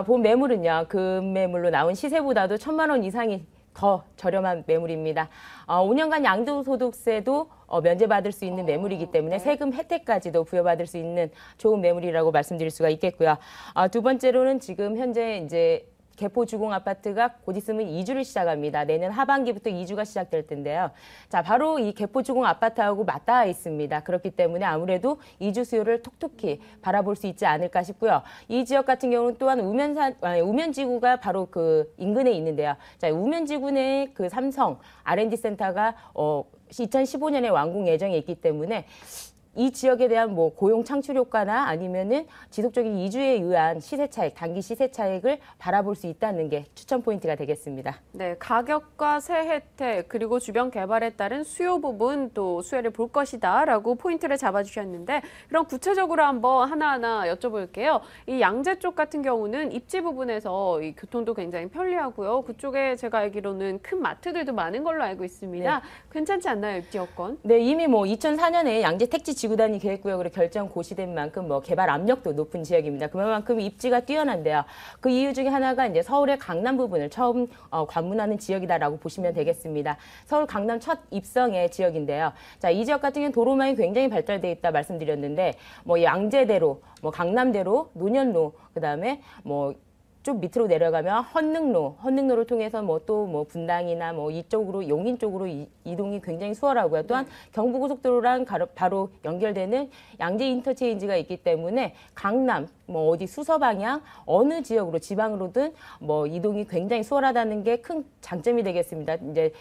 본 매물은요. 급매물로 나온 시세보다도 1,000만 원 이상이 더 저렴한 매물입니다. 5년간 양도소득세도 면제받을 수 있는 매물이기 때문에 세금 혜택까지도 부여받을 수 있는 좋은 매물이라고 말씀드릴 수가 있겠고요. 두 번째로는 지금 현재 이제 개포 주공 아파트가 곧 있으면 이주를 시작합니다. 내년 하반기부터 이주가 시작될 텐데요. 자, 바로 이 개포 주공 아파트하고 맞닿아 있습니다. 그렇기 때문에 아무래도 이주 수요를 톡톡히 바라볼 수 있지 않을까 싶고요. 이 지역 같은 경우는 또한 우면지구가 바로 그 인근에 있는데요. 자, 우면지구 내 그 삼성 R&D 센터가 2015년에 완공 예정에 있기 때문에 이 지역에 대한 뭐 고용 창출 효과나 아니면은 지속적인 이주에 의한 시세 차익, 단기 시세 차익을 바라볼 수 있다는 게 추천 포인트가 되겠습니다. 네, 가격과 세 혜택 그리고 주변 개발에 따른 수요 부분 또 수혜를 볼 것이다라고 포인트를 잡아주셨는데 그럼 구체적으로 한번 하나하나 여쭤볼게요. 이 양재 쪽 같은 경우는 입지 부분에서 이 교통도 굉장히 편리하고요. 그쪽에 제가 알기로는 큰 마트들도 많은 걸로 알고 있습니다. 네. 괜찮지 않나요, 입지 여건? 네, 이미 뭐 2004년에 양재 택지 지구단위 계획구역으로 결정 고시된 만큼 뭐 개발 압력도 높은 지역입니다. 그만큼 입지가 뛰어난데요. 그 이유 중에 하나가 이제 서울의 강남 부분을 처음 관문하는 지역이다라고 보시면 되겠습니다. 서울 강남 첫 입성의 지역인데요. 자, 이 지역 같은 경우는 도로망이 굉장히 발달돼 있다 말씀드렸는데 뭐 양재대로, 뭐 강남대로, 논현로, 그다음에 뭐 좀 밑으로 내려가면 헌능로를 통해서 뭐 또 뭐 분당이나 뭐 이쪽으로 용인 쪽으로 이동이 굉장히 수월하고요. 또한 경부고속도로랑 바로 연결되는 양재 인터체인지가 있기 때문에 강남 뭐 어디 수서 방향 어느 지역으로 지방으로든 뭐 이동이 굉장히 수월하다는 게 큰 장점이 되겠습니다. 이제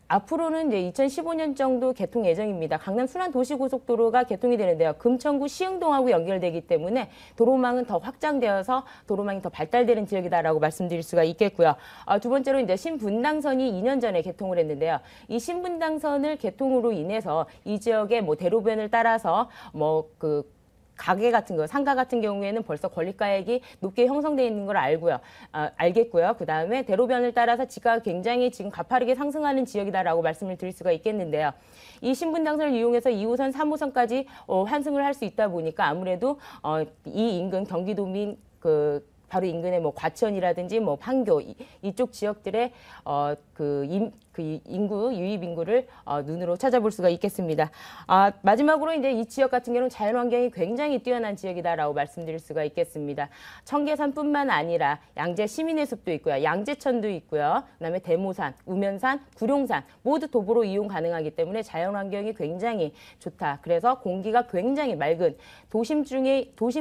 앞으로는 이제 2015년 정도 개통 예정입니다. 강남 순환도시고속도로가 개통이 되는데요. 금천구 시흥동하고 연결되기 때문에 도로망은 더 확장되어서 도로망이 더 발달되는 지역이다라고 말씀드릴 수가 있겠고요. 두 번째로 이제 신분당선이 2년 전에 개통을 했는데요. 이 신분당선을 개통으로 인해서 이 지역의 뭐 대로변을 따라서 가게 같은 거, 상가 같은 경우에는 벌써 권리가액이 높게 형성되어 있는 걸 알겠고요. 그 다음에 대로변을 따라서 지가가 굉장히 지금 가파르게 상승하는 지역이다라고 말씀을 드릴 수가 있겠는데요. 이 신분당선을 이용해서 2호선, 3호선까지 환승을 할 수 있다 보니까 아무래도 이 인근 경기도민 바로 인근의 뭐 과천이라든지 뭐 판교 이쪽 지역들의 인구 유입 인구를 눈으로 찾아볼 수가 있겠습니다. 마지막으로 이제 이 지역 같은 경우는 자연 환경이 굉장히 뛰어난 지역이다라고 말씀드릴 수가 있겠습니다. 청계산뿐만 아니라 양재 시민의 숲도 있고요, 양재천도 있고요, 그다음에 대모산, 우면산, 구룡산 모두 도보로 이용 가능하기 때문에 자연 환경이 굉장히 좋다. 그래서 공기가 굉장히 맑은 도심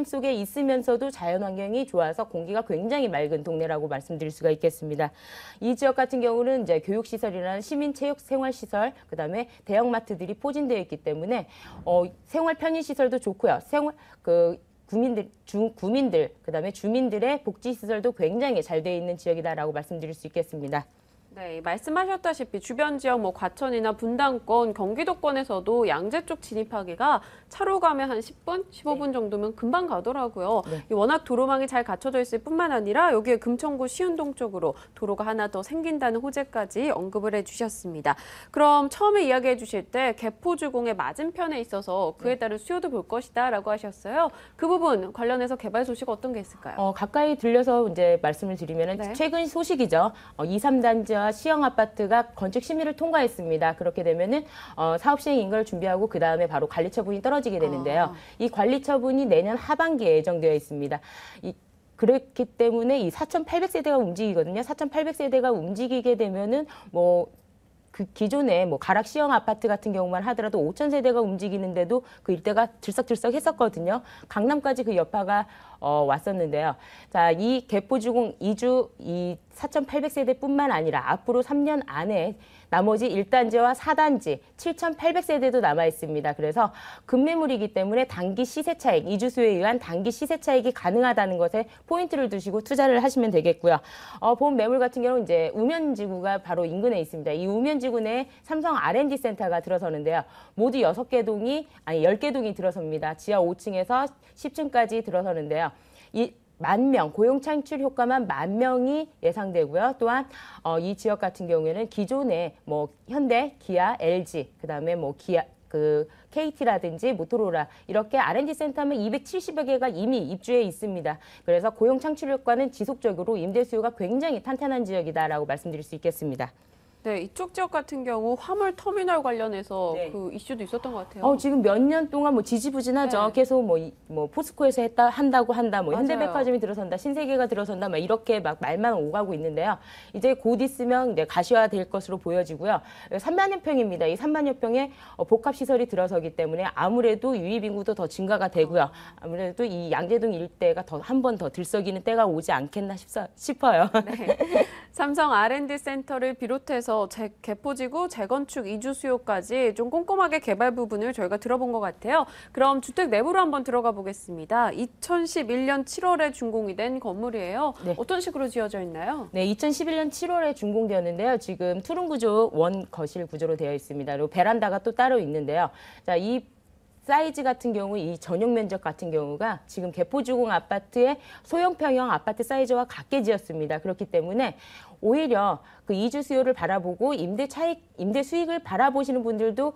속에 있으면서도 자연 환경이 좋아서 공기가 굉장히 맑은 동네라고 말씀드릴 수가 있겠습니다. 이 지역 같은 경우는 이제 교육시설이나 시민체육생활시설, 그다음에 대형마트들이 포진되어 있기 때문에 생활 편의시설도 좋고요. 구민들, 그다음에 주민들의 복지시설도 굉장히 잘 돼 있는 지역이다라고 말씀드릴 수 있겠습니다. 네, 말씀하셨다시피 주변 지역 과천이나 분당권, 경기도권에서도 양재 쪽 진입하기가 차로 가면 한 10분, 15분 정도면 금방 가더라고요. 네. 워낙 도로망이 잘 갖춰져 있을 뿐만 아니라 여기에 금천구 시운동 쪽으로 도로가 하나 더 생긴다는 호재까지 언급을 해주셨습니다. 그럼 처음에 이야기해 주실 때 개포주공의 맞은편에 있어서 그에 따른 수요도 볼 것이다라고 하셨어요. 그 부분 관련해서 개발 소식 어떤 게 있을까요? 가까이 들려서 이제 말씀을 드리면은 네. 최근 소식이죠. 2, 3단지와 시형 아파트가 건축 심의를 통과했습니다. 그렇게 되면은 사업 시행 인가를 준비하고 그 다음에 바로 관리 처분이 떨어지게 되는데요. 이 관리 처분이 내년 하반기에 예정되어 있습니다. 그렇기 때문에 이 4,800세대가 움직이거든요. 4,800세대가 움직이게 되면은 그 기존에 가락 시형 아파트 같은 경우만 하더라도 5,000세대가 움직이는데도 그 일대가 들썩들썩 했었거든요. 강남까지 그 여파가 왔었는데요. 자, 이 개포주공 2주 이 4,800세대뿐만 아니라 앞으로 3년 안에 나머지 1단지와 4단지 7,800세대도 남아 있습니다. 그래서 급매물이기 때문에 단기 시세 차익, 이주 수요에 의한 단기 시세 차익이 가능하다는 것에 포인트를 두시고 투자를 하시면 되겠고요. 본 매물 같은 경우는 이제 우면지구가 바로 인근에 있습니다. 이 우면지구 내에 삼성 R&D 센터가 들어서는데요. 모두 10개 동이 들어섭니다. 지하 5층에서 10층까지 들어서는데요. 이 10,000명, 고용 창출 효과만 10,000명이 예상되고요. 또한 이 지역 같은 경우에는 기존에 현대, 기아, LG, 그다음에 기아 KT라든지 모토로라 이렇게 R&D 센터면 270여 개가 이미 입주해 있습니다. 그래서 고용 창출 효과는 지속적으로 임대 수요가 굉장히 탄탄한 지역이다라고 말씀드릴 수 있겠습니다. 네, 이쪽 지역 같은 경우 화물 터미널 관련해서 네. 그 이슈도 있었던 것 같아요. 지금 몇 년 동안 지지부진하죠. 네. 계속 포스코에서 한다고 한다, 맞아요. 현대백화점이 들어선다, 신세계가 들어선다, 이렇게 말만 오가고 있는데요. 이제 곧 있으면 이제 가시화될 것으로 보여지고요. 3만여 평입니다. 이 3만여 평에 복합 시설이 들어서기 때문에 아무래도 유입 인구도 더 증가가 되고요. 아무래도 이 양재동 일대가 한 번 더 들썩이는 때가 오지 않겠나 싶어요. 네. 삼성 R&D 센터를 비롯해서 개포지구 재건축 이주 수요까지 좀 꼼꼼하게 개발 부분을 저희가 들어본 것 같아요. 그럼 주택 내부로 한번 들어가 보겠습니다. 2011년 7월에 준공이 된 건물이에요. 네. 어떤 식으로 지어져 있나요? 네, 2011년 7월에 준공되었는데요. 지금 투룸 구조, 원 거실 구조로 되어 있습니다. 그리고 베란다가 또 따로 있는데요. 자, 이 사이즈 같은 경우, 이 전용 면적 같은 경우가 지금 개포주공 아파트의 소형평형 아파트 사이즈와 같게 지었습니다. 그렇기 때문에 오히려 그 이주 수요를 바라보고 임대 수익을 바라보시는 분들도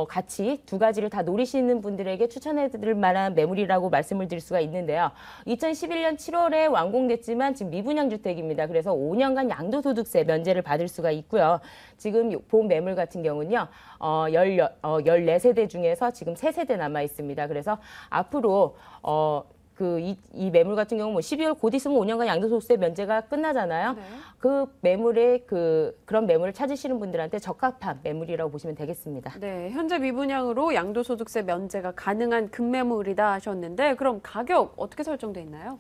같이 두 가지를 다 노리시는 분들에게 추천해드릴 만한 매물이라고 말씀을 드릴 수가 있는데요. 2011년 7월에 완공됐지만 지금 미분양 주택입니다. 그래서 5년간 양도소득세 면제를 받을 수가 있고요. 지금 본 매물 같은 경우는요. 14세대 중에서 지금 3세대 남아 있습니다. 그래서 앞으로 이 매물 같은 경우 12월 곧 있으면 5년간 양도소득세 면제가 끝나잖아요. 네. 그 매물의 그런 매물을 찾으시는 분들한테 적합한 매물이라고 보시면 되겠습니다. 네, 현재 미분양으로 양도소득세 면제가 가능한 급매물이다 하셨는데 그럼 가격 어떻게 설정돼 있나요?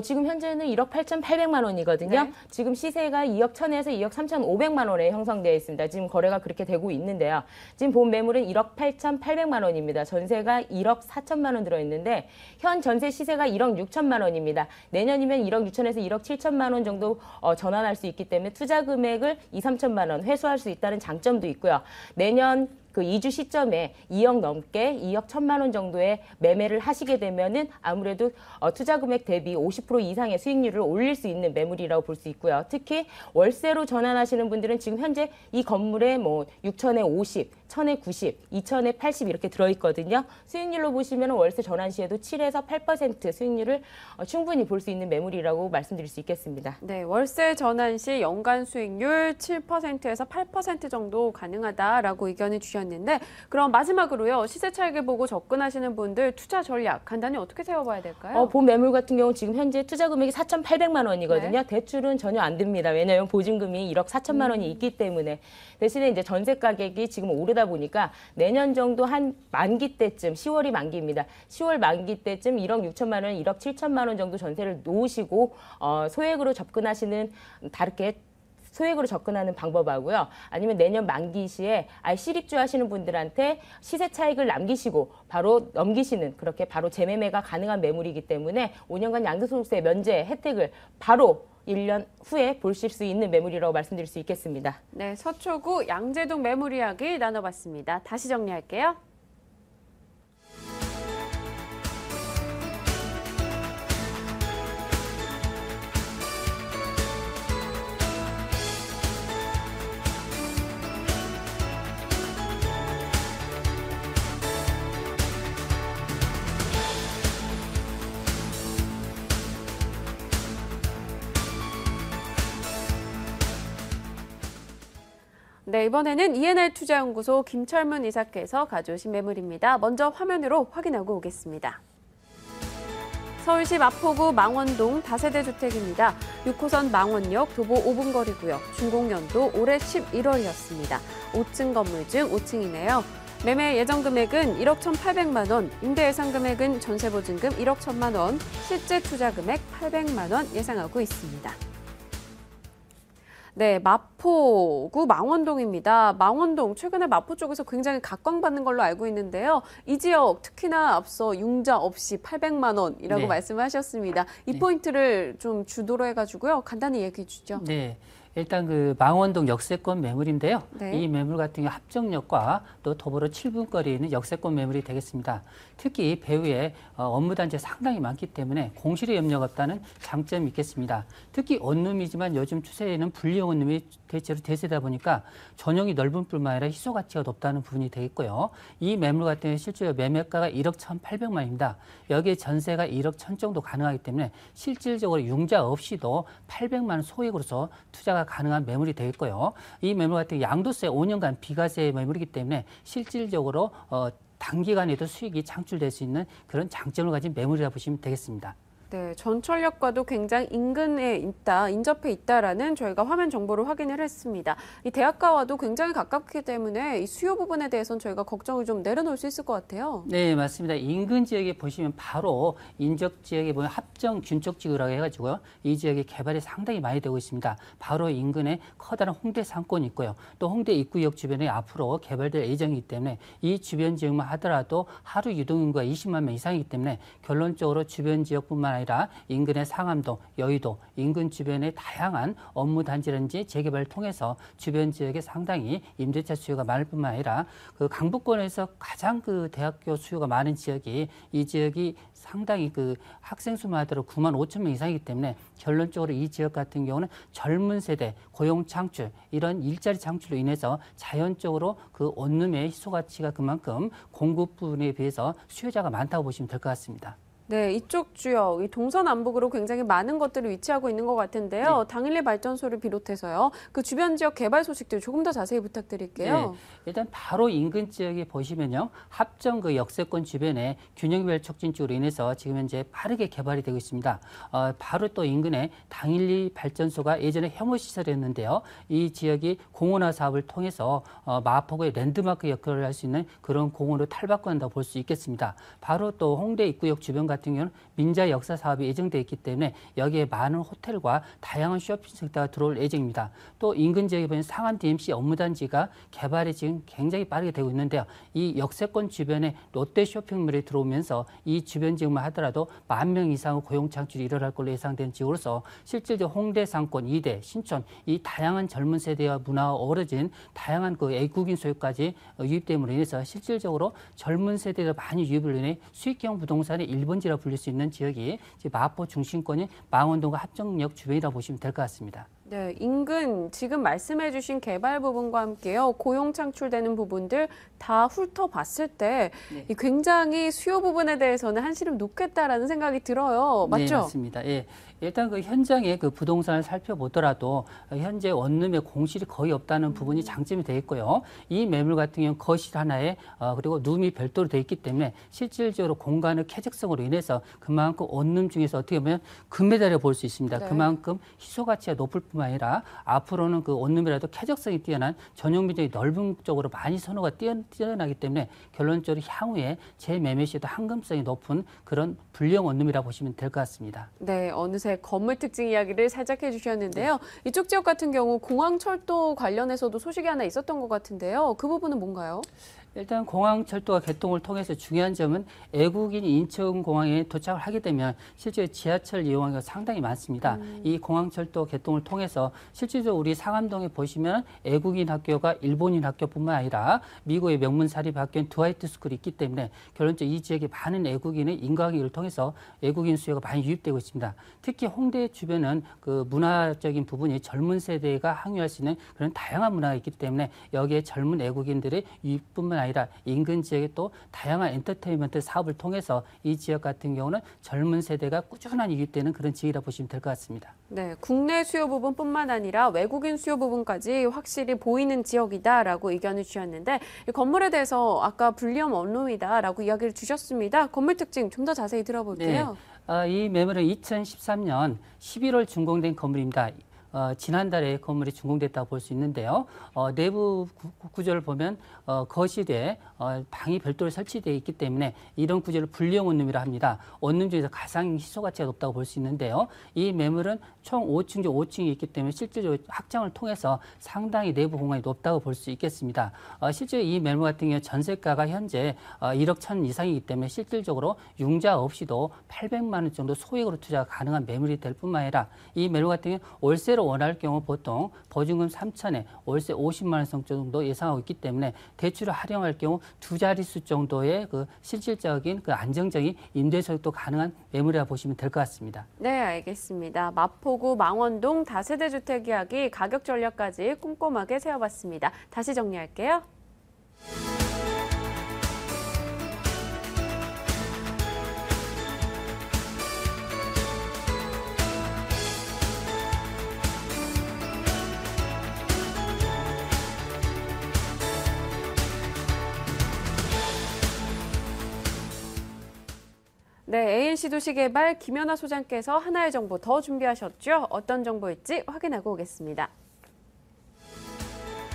지금 현재는 1억 8,800만 원이거든요. 네. 지금 시세가 2억 1,000에서 2억 3,500만 원에 형성되어 있습니다. 지금 거래가 그렇게 되고 있는데요. 지금 본 매물은 1억 8,800만 원입니다. 전세가 1억 4천만 원 들어있는데 현 전세 시세가 1억 6천만 원입니다. 내년이면 1억 6천에서 1억 7천만 원 정도 전환할 수 있기 때문에 투자 금액을 2, 3천만 원 회수할 수 있다는 장점도 있고요. 내년 그 이주 시점에 2억 넘게 2억 1천만 원 정도의 매매를 하시게 되면은 아무래도 투자 금액 대비 50% 이상의 수익률을 올릴 수 있는 매물이라고 볼 수 있고요. 특히 월세로 전환하시는 분들은 지금 현재 이 건물에 6천에 50, 1,000에 90, 2,000에 80 이렇게 들어있거든요. 수익률로 보시면 월세 전환 시에도 7에서 8% 수익률을 충분히 볼 수 있는 매물이라고 말씀드릴 수 있겠습니다. 네, 월세 전환 시 연간 수익률 7%에서 8% 정도 가능하다라고 의견을 주셨는데 그럼 마지막으로요. 시세 차익을 보고 접근하시는 분들 투자 전략 간단히 어떻게 세워봐야 될까요? 본 매물 같은 경우 지금 현재 투자 금액이 4,800만 원이거든요. 네. 대출은 전혀 안 듭니다. 왜냐하면 보증금이 1억 4천만 원이 있기 때문에. 대신에 이제 전세 가격이 지금 오르다 보니까 내년 정도 한 만기 때쯤 10월이 만기입니다. 10월 만기 때쯤 1억 6천만 원, 1억 7천만 원 정도 전세를 놓으시고 소액으로 접근하시는 다르게 소액으로 접근하는 방법하고요. 아니면 내년 만기 시에 아예 실입주 하시는 분들한테 시세 차익을 남기시고 바로 넘기시는 그렇게 바로 재매매가 가능한 매물이기 때문에 5년간 양도소득세 면제 혜택을 바로 1년 후에 보실 수 있는 매물이라고 말씀드릴 수 있겠습니다. 네, 서초구 양재동 매물 이야기 나눠봤습니다. 다시 정리할게요. 네, 이번에는 ENR 투자연구소 김철문 이사께서 가져오신 매물입니다. 먼저 화면으로 확인하고 오겠습니다. 서울시 마포구 망원동 다세대 주택입니다. 6호선 망원역 도보 5분 거리고요. 준공연도 올해 11월이었습니다. 5층 건물 중 5층이네요. 매매 예정 금액은 1억 1,800만 원, 임대 예상 금액은 전세 보증금 1억 1,000만 원, 실제 투자 금액 800만 원 예상하고 있습니다. 네, 마포구 망원동입니다. 망원동, 최근에 마포 쪽에서 굉장히 각광받는 걸로 알고 있는데요. 이 지역 특히나 앞서 융자 없이 800만 원이라고 네. 말씀하셨습니다. 이 포인트를 좀 주도로 해가지고요. 간단히 얘기해 주죠. 네. 일단 그 망원동 역세권 매물인데요. 네. 이 매물 같은 경우 합정역과 또 더불어 7분 거리에 있는 역세권 매물이 되겠습니다. 특히 배후에 업무 단지가 상당히 많기 때문에 공실의 염려가 없다는 장점이 있겠습니다. 특히 원룸이지만 요즘 추세에는 분리형 원룸이 대체로 대세다 보니까 전용이 넓은 뿐만 아니라 희소 가치가 높다는 부분이 되겠고요. 이 매물 같은 경우 실제로 매매가가 1억 1,800만입니다. 여기에 전세가 1억 1,000 정도 가능하기 때문에 실질적으로 융자 없이도 800만 원 소액으로서 투자가 가능한 매물이 되겠고요. 이 매물 같은 경우 양도세 5년간 비과세 매물이기 때문에 실질적으로 단기간에도 수익이 창출될 수 있는 그런 장점을 가진 매물이라 보시면 되겠습니다. 네, 전철역과도 굉장히 인근에 있다, 인접해 있다라는 저희가 화면 정보를 확인을 했습니다. 이 대학가와도 굉장히 가깝기 때문에 이 수요 부분에 대해서는 저희가 걱정을 좀 내려놓을 수 있을 것 같아요. 네, 맞습니다. 인근 지역에 보시면 바로 인접 지역에 보면 합정 균척지구라고 해가지고요. 이 지역의 개발이 상당히 많이 되고 있습니다. 바로 인근에 커다란 홍대 상권이 있고요. 또 홍대 입구역 주변에 앞으로 개발될 예정이기 때문에 이 주변 지역만 하더라도 하루 유동인구가 20만 명 이상이기 때문에 결론적으로 주변 지역뿐만 아니라 인근의 상암동, 여의도, 인근 주변의 다양한 업무 단지라든지 재개발을 통해서 주변 지역에 상당히 임대차 수요가 많을 뿐만 아니라 그 강북권에서 가장 그 대학교 수요가 많은 지역이 이 지역이 상당히 그 학생 수만 하더라도 9만 5천 명 이상이기 때문에 결론적으로 이 지역 같은 경우는 젊은 세대 고용 창출 이런 일자리 창출로 인해서 자연적으로 그 원룸의 희소 가치가 그만큼 공급 부분에 비해서 수요자가 많다고 보시면 될 것 같습니다. 네, 이쪽 지역, 이 동서남북으로 굉장히 많은 것들이 위치하고 있는 것 같은데요. 네. 당일리 발전소를 비롯해서요. 그 주변 지역 개발 소식들 조금 더 자세히 부탁드릴게요. 네, 일단 바로 인근 지역에 보시면요. 합정 그 역세권 주변에 균형별 촉진축으로 인해서 지금 현재 빠르게 개발이 되고 있습니다. 바로 또 인근에 당일리 발전소가 예전에 혐오시설이었는데요. 이 지역이 공원화 사업을 통해서 마포구의 랜드마크 역할을 할 수 있는 그런 공원으로 탈바꿈한다고 볼 수 있겠습니다. 바로 또 홍대 입구역 주변 같은 경우는 민자 역사 사업이 예정되어 있기 때문에 여기에 많은 호텔과 다양한 쇼핑센터가 들어올 예정입니다. 또 인근 지역에 보면 상암 DMC 업무단지가 개발이 지금 굉장히 빠르게 되고 있는데요. 이 역세권 주변에 롯데 쇼핑몰이 들어오면서 이 주변 지역만 하더라도 10,000명 이상의 고용 창출이 일어날 걸로 예상되는 지역으로서 실질적으로 홍대 상권, 이대, 신촌 이 다양한 젊은 세대와 문화가 어우러진 다양한 그 외국인 소유까지 유입됨으로 인해서 실질적으로 젊은 세대가 많이 유입을 인해 수익형 부동산의 1번지라 불릴 수 있는 지역이 마포 중심권인 망원동과 합정역 주변이라 보시면 될 것 같습니다. 네, 인근 지금 말씀해 주신 개발 부분과 함께요. 고용 창출되는 부분들 다 훑어봤을 때 네. 굉장히 수요 부분에 대해서는 한시름 높겠다라는 생각이 들어요. 맞죠? 네, 맞습니다. 예. 일단 그 현장의 그 부동산을 살펴보더라도 현재 원룸의 공실이 거의 없다는 부분이 장점이 되겠고요. 이 매물 같은 경우는 거실 하나에 그리고 룸이 별도로 되어 있기 때문에 실질적으로 공간의 쾌적성으로 인해서 그만큼 원룸 중에서 어떻게 보면 금메달을 볼 수 있습니다. 네. 그만큼 희소 가치가 높을 뿐만 아니라 앞으로는 그 원룸이라도 쾌적성이 뛰어난 전용 면적이 넓은 쪽으로 많이 선호가 뛰어나기 때문에 결론적으로 향후에 재매매 시에도 황금성이 높은 그런 불량 원룸이라 보시면 될 것 같습니다. 네, 어느새 네, 건물 특징 이야기를 살짝 해주셨는데요. 이쪽 지역 같은 경우 공항철도 관련해서도 소식이 하나 있었던 것 같은데요. 그 부분은 뭔가요? 일단 공항철도가 개통을 통해서 중요한 점은 애국인이 인천공항에 도착을 하게 되면 실제 지하철 이용하기가 상당히 많습니다. 이 공항철도 개통을 통해서 실질적으로 우리 상암동에 보시면 애국인 학교가 일본인 학교뿐만 아니라 미국의 명문 사립학교인 드와이트 스쿨이 있기 때문에 결론적으로 이 지역에 많은 애국인의 인과관계를 통해서 애국인 수요가 많이 유입되고 있습니다. 특히 홍대 주변은 그 문화적인 부분이 젊은 세대가 항유할 수 있는 그런 다양한 문화가 있기 때문에 여기에 젊은 애국인들의 유입뿐만 아니라 인근 지역에 또 다양한 엔터테인먼트 사업을 통해서 이 지역 같은 경우는 젊은 세대가 꾸준히 유입되는 그런 지역이라 보시면 될 것 같습니다. 네, 국내 수요 부분뿐만 아니라 외국인 수요 부분까지 확실히 보이는 지역이다라고 의견을 주셨는데 이 건물에 대해서 아까 불리움 원룸이다라고 이야기를 주셨습니다. 건물 특징 좀 더 자세히 들어볼게요. 네, 이 매물은 2013년 11월 준공된 건물입니다. 지난달에 건물이 준공됐다고 볼 수 있는데요. 내부 구조를 보면 거실에 방이 별도로 설치되어 있기 때문에 이런 구조를 분리형 원룸이라 합니다. 원룸 중에서 가장 희소 가치가 높다고 볼 수 있는데요. 이 매물은 총 5층 중 5층이 있기 때문에 실질적으로 확장을 통해서 상당히 내부 공간이 높다고 볼 수 있겠습니다. 실제 이 매물 같은 경우 전세가가 현재 1억 1천 이상이기 때문에 실질적으로 융자 없이도 800만 원 정도 소액으로 투자가 가능한 매물이 될 뿐만 아니라 이 매물 같은 경우 월세로 원할 경우 보통 보증금 3천에 월세 50만 원 정도 예상하고 있기 때문에 대출을 활용할 경우 두 자릿수 정도의 그 실질적인 그 안정적인 임대소득도 가능한 매물이라 보시면 될 것 같습니다. 네, 알겠습니다. 마포구 망원동 다세대 주택 이야기 가격 전략까지 꼼꼼하게 세워봤습니다. 다시 정리할게요. 네, ANC 도시개발 김연아 소장께서 하나의 정보 더 준비하셨죠? 어떤 정보일지 확인하고 오겠습니다.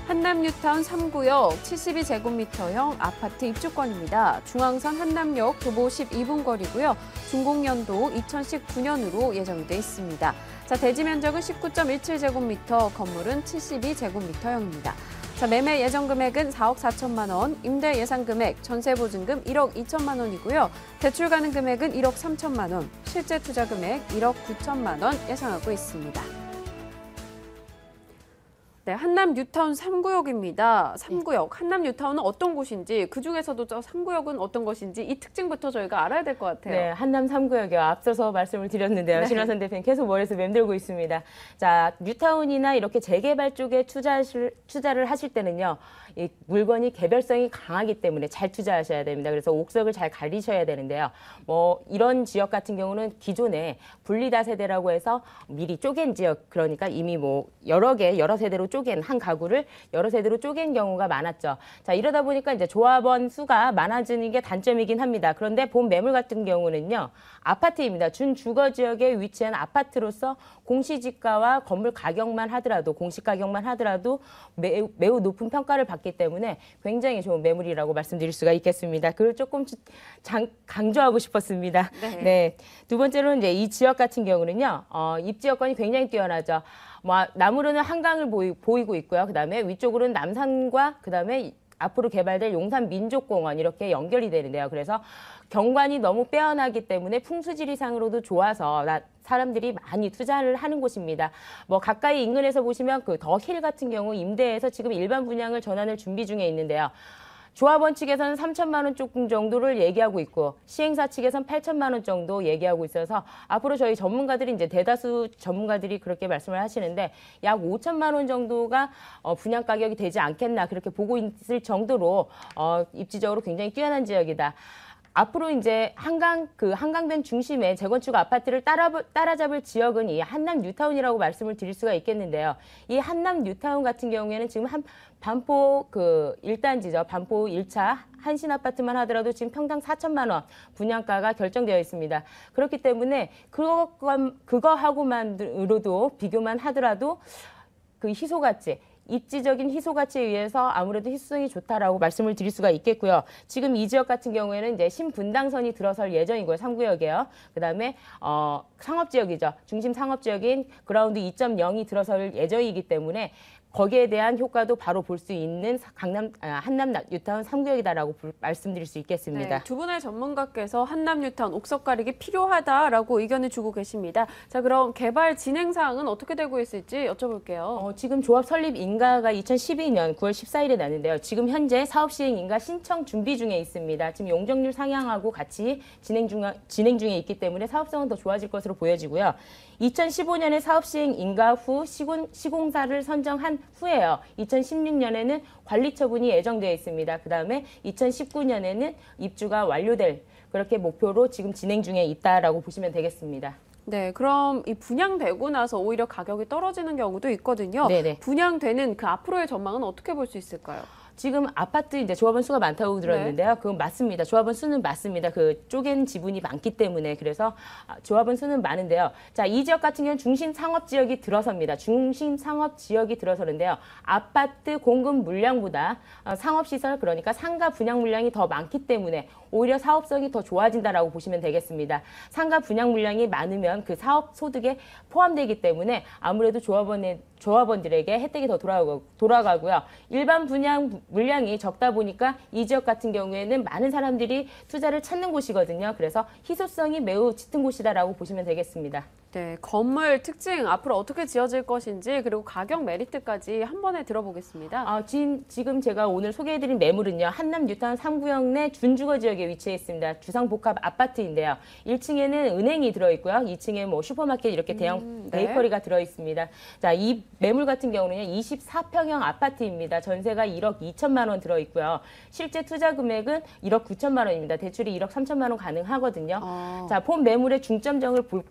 한남뉴타운 3구역 72제곱미터형 아파트 입주권입니다. 중앙선 한남역 도보 12분 거리고요. 준공연도 2019년으로 예정이 돼 있습니다. 자, 대지 면적은 19.17제곱미터, 건물은 72제곱미터형입니다. 자, 매매 예정 금액은 4억 4천만 원, 임대 예상 금액, 전세 보증금 1억 2천만 원이고요. 대출 가능 금액은 1억 3천만 원, 실제 투자 금액 1억 9천만 원 예상하고 있습니다. 네, 한남 뉴타운 3구역입니다. 3구역, 한남 뉴타운은 어떤 곳인지, 그중에서도 저 3구역은 어떤 것인지 이 특징부터 저희가 알아야 될 것 같아요. 네, 한남 3구역이요. 앞서서 말씀을 드렸는데요. 네. 신화선 대표님 계속 머리에서 맴돌고 있습니다. 자, 뉴타운이나 이렇게 재개발 쪽에 투자를 하실 때는요. 이 물건이 개별성이 강하기 때문에 잘 투자하셔야 됩니다. 그래서 옥석을 잘 가리셔야 되는데요. 이런 지역 같은 경우는 기존에 분리다세대라고 해서 미리 쪼갠 지역, 그러니까 이미 여러 세대로 쪼갠 한 가구를 여러 세대로 쪼갠 경우가 많았죠. 자, 이러다 보니까 이제 조합원 수가 많아지는 게 단점이긴 합니다. 그런데 본 매물 같은 경우는요. 아파트입니다. 준주거 지역에 위치한 아파트로서 공시지가와 건물 가격만 하더라도, 공시 가격만 하더라도 매우 높은 평가를 받기 때문에 굉장히 좋은 매물이라고 말씀드릴 수가 있겠습니다. 그걸 조금 강조하고 싶었습니다. 네. 두 번째로는 이제 이 지역 같은 경우는요. 입지 여건이 굉장히 뛰어나죠. 나무로는 한강을 보이고 있고요. 그다음에 위쪽으로는 남산과 그다음에 앞으로 개발될 용산민족공원 이렇게 연결이 되는데요. 그래서 경관이 너무 빼어나기 때문에 풍수지리상으로도 좋아서 사람들이 많이 투자를 하는 곳입니다. 가까이 인근에서 보시면 그 더 힐 같은 경우 임대해서 지금 일반 분양을 전환을 준비 중에 있는데요. 조합원 측에서는 3천만 원 조금 정도를 얘기하고 있고 시행사 측에서는 8천만 원 정도 얘기하고 있어서 앞으로 저희 전문가들이 이제 대다수 전문가들이 그렇게 말씀을 하시는데 약 5천만 원 정도가 분양 가격이 되지 않겠나 그렇게 보고 있을 정도로 입지적으로 굉장히 뛰어난 지역이다. 앞으로 이제 한강변 중심의 재건축 아파트를 따라잡을 지역은 이 한남 뉴타운이라고 말씀을 드릴 수가 있겠는데요. 이 한남 뉴타운 같은 경우에는 지금 반포 1단지죠. 반포 1차 한신 아파트만 하더라도 지금 평당 4천만 원 분양가가 결정되어 있습니다. 그렇기 때문에 그거하고만으로도 비교만 하더라도 그 희소가치 입지적인 희소 가치에 의해서 아무래도 희소성이 좋다라고 말씀을 드릴 수가 있겠고요. 지금 이 지역 같은 경우에는 이제 신분당선이 들어설 예정이고요. 3구역에요. 그다음에 상업지역이죠. 중심 상업지역인 그라운드 2.0이 들어설 예정이기 때문에 거기에 대한 효과도 바로 볼 수 있는 한남 뉴타운 3구역이다라고 말씀드릴 수 있겠습니다. 네, 두 분의 전문가께서 한남 뉴타운 옥석 가리기 필요하다라고 의견을 주고 계십니다. 자, 그럼 개발 진행 사항은 어떻게 되고 있을지 여쭤볼게요. 지금 조합 설립 인가가 2012년 9월 14일에 났는데요. 지금 현재 사업 시행 인가 신청 준비 중에 있습니다. 지금 용적률 상향하고 같이 진행 중에 있기 때문에 사업성은 더 좋아질 것으로 보여지고요. 2015년에 사업 시행 인가 후 시공사를 선정한 후에요. 2016년에는 관리 처분이 예정되어 있습니다. 그다음에 2019년에는 입주가 완료될 그렇게 목표로 지금 진행 중에 있다라고 보시면 되겠습니다. 네, 그럼 이 분양되고 나서 오히려 가격이 떨어지는 경우도 있거든요. 네네. 분양되는 그 앞으로의 전망은 어떻게 볼 수 있을까요? 지금 아파트 이제 조합원 수가 많다고 들었는데요. 그건 맞습니다. 조합원 수는 맞습니다. 그 쪼갠 지분이 많기 때문에 그래서 조합원 수는 많은데요. 자, 이 지역 같은 경우는 중심 상업 지역이 들어섭니다. 중심 상업 지역이 들어서는데요. 아파트 공급 물량보다 상업 시설 그러니까 상가 분양 물량이 더 많기 때문에 오히려 사업성이 더 좋아진다라고 보시면 되겠습니다. 상가 분양 물량이 많으면 그 사업 소득에 포함되기 때문에 아무래도 조합원들에게 혜택이 더 돌아가고요. 일반 분양 물량이 적다 보니까 이 지역 같은 경우에는 많은 사람들이 투자를 찾는 곳이거든요. 그래서 희소성이 매우 짙은 곳이다라고 보시면 되겠습니다. 네, 건물 특징 앞으로 어떻게 지어질 것인지 그리고 가격 메리트까지 한 번에 들어보겠습니다. 지금 제가 오늘 소개해드린 매물은요. 한남 뉴타운 3구역 내 준주거 지역에 위치해 있습니다. 주상복합 아파트인데요. 1층에는 은행이 들어있고요. 2층에 뭐 슈퍼마켓 이렇게 대형 베이커리가 들어있습니다. 자, 이 매물 같은 경우는 24평형 아파트입니다. 전세가 1억 2천만 원 들어있고요. 실제 투자 금액은 1억 9천만 원입니다. 대출이 1억 3천만 원 가능하거든요. 자, 본 매물의 중점적을 볼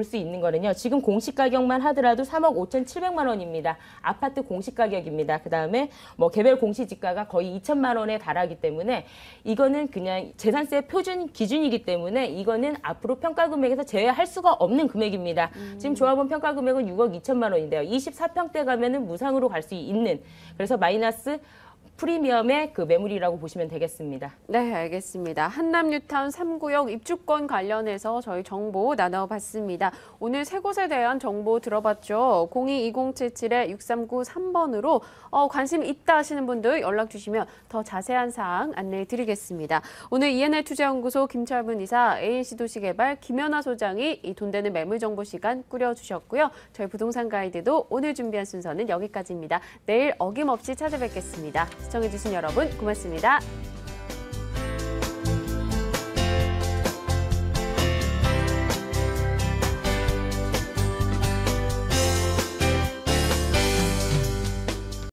수 있는 거는요. 지금 공시 가격만 하더라도 3억 5,700만 원입니다. 아파트 공시 가격입니다. 그다음에 뭐 개별 공시 지가가 거의 2천만 원에 달하기 때문에 이거는 그냥 재산세 표준 기준이기 때문에 이거는 앞으로 평가 금액에서 제외할 수가 없는 금액입니다. 지금 조합원 평가 금액은 6억 2천만 원인데요. 24평대 가면은 무상으로 갈 수 있는 그래서 마이너스 프리미엄의 그 매물이라고 보시면 되겠습니다. 네, 알겠습니다. 한남 뉴타운 3구역 입주권 관련해서 저희 정보 나눠봤습니다. 오늘 세 곳에 대한 정보 들어봤죠. 02-2077-6393번으로 관심 있다 하시는 분들 연락 주시면 더 자세한 사항 안내해 드리겠습니다. 오늘 ENL투자연구소 김철분 이사, ANC도시개발 김연아 소장이 이 돈 되는 매물 정보 시간 꾸려주셨고요. 저희 부동산 가이드도 오늘 준비한 순서는 여기까지입니다. 내일 어김없이 찾아뵙겠습니다. 시청해주신 여러분 고맙습니다.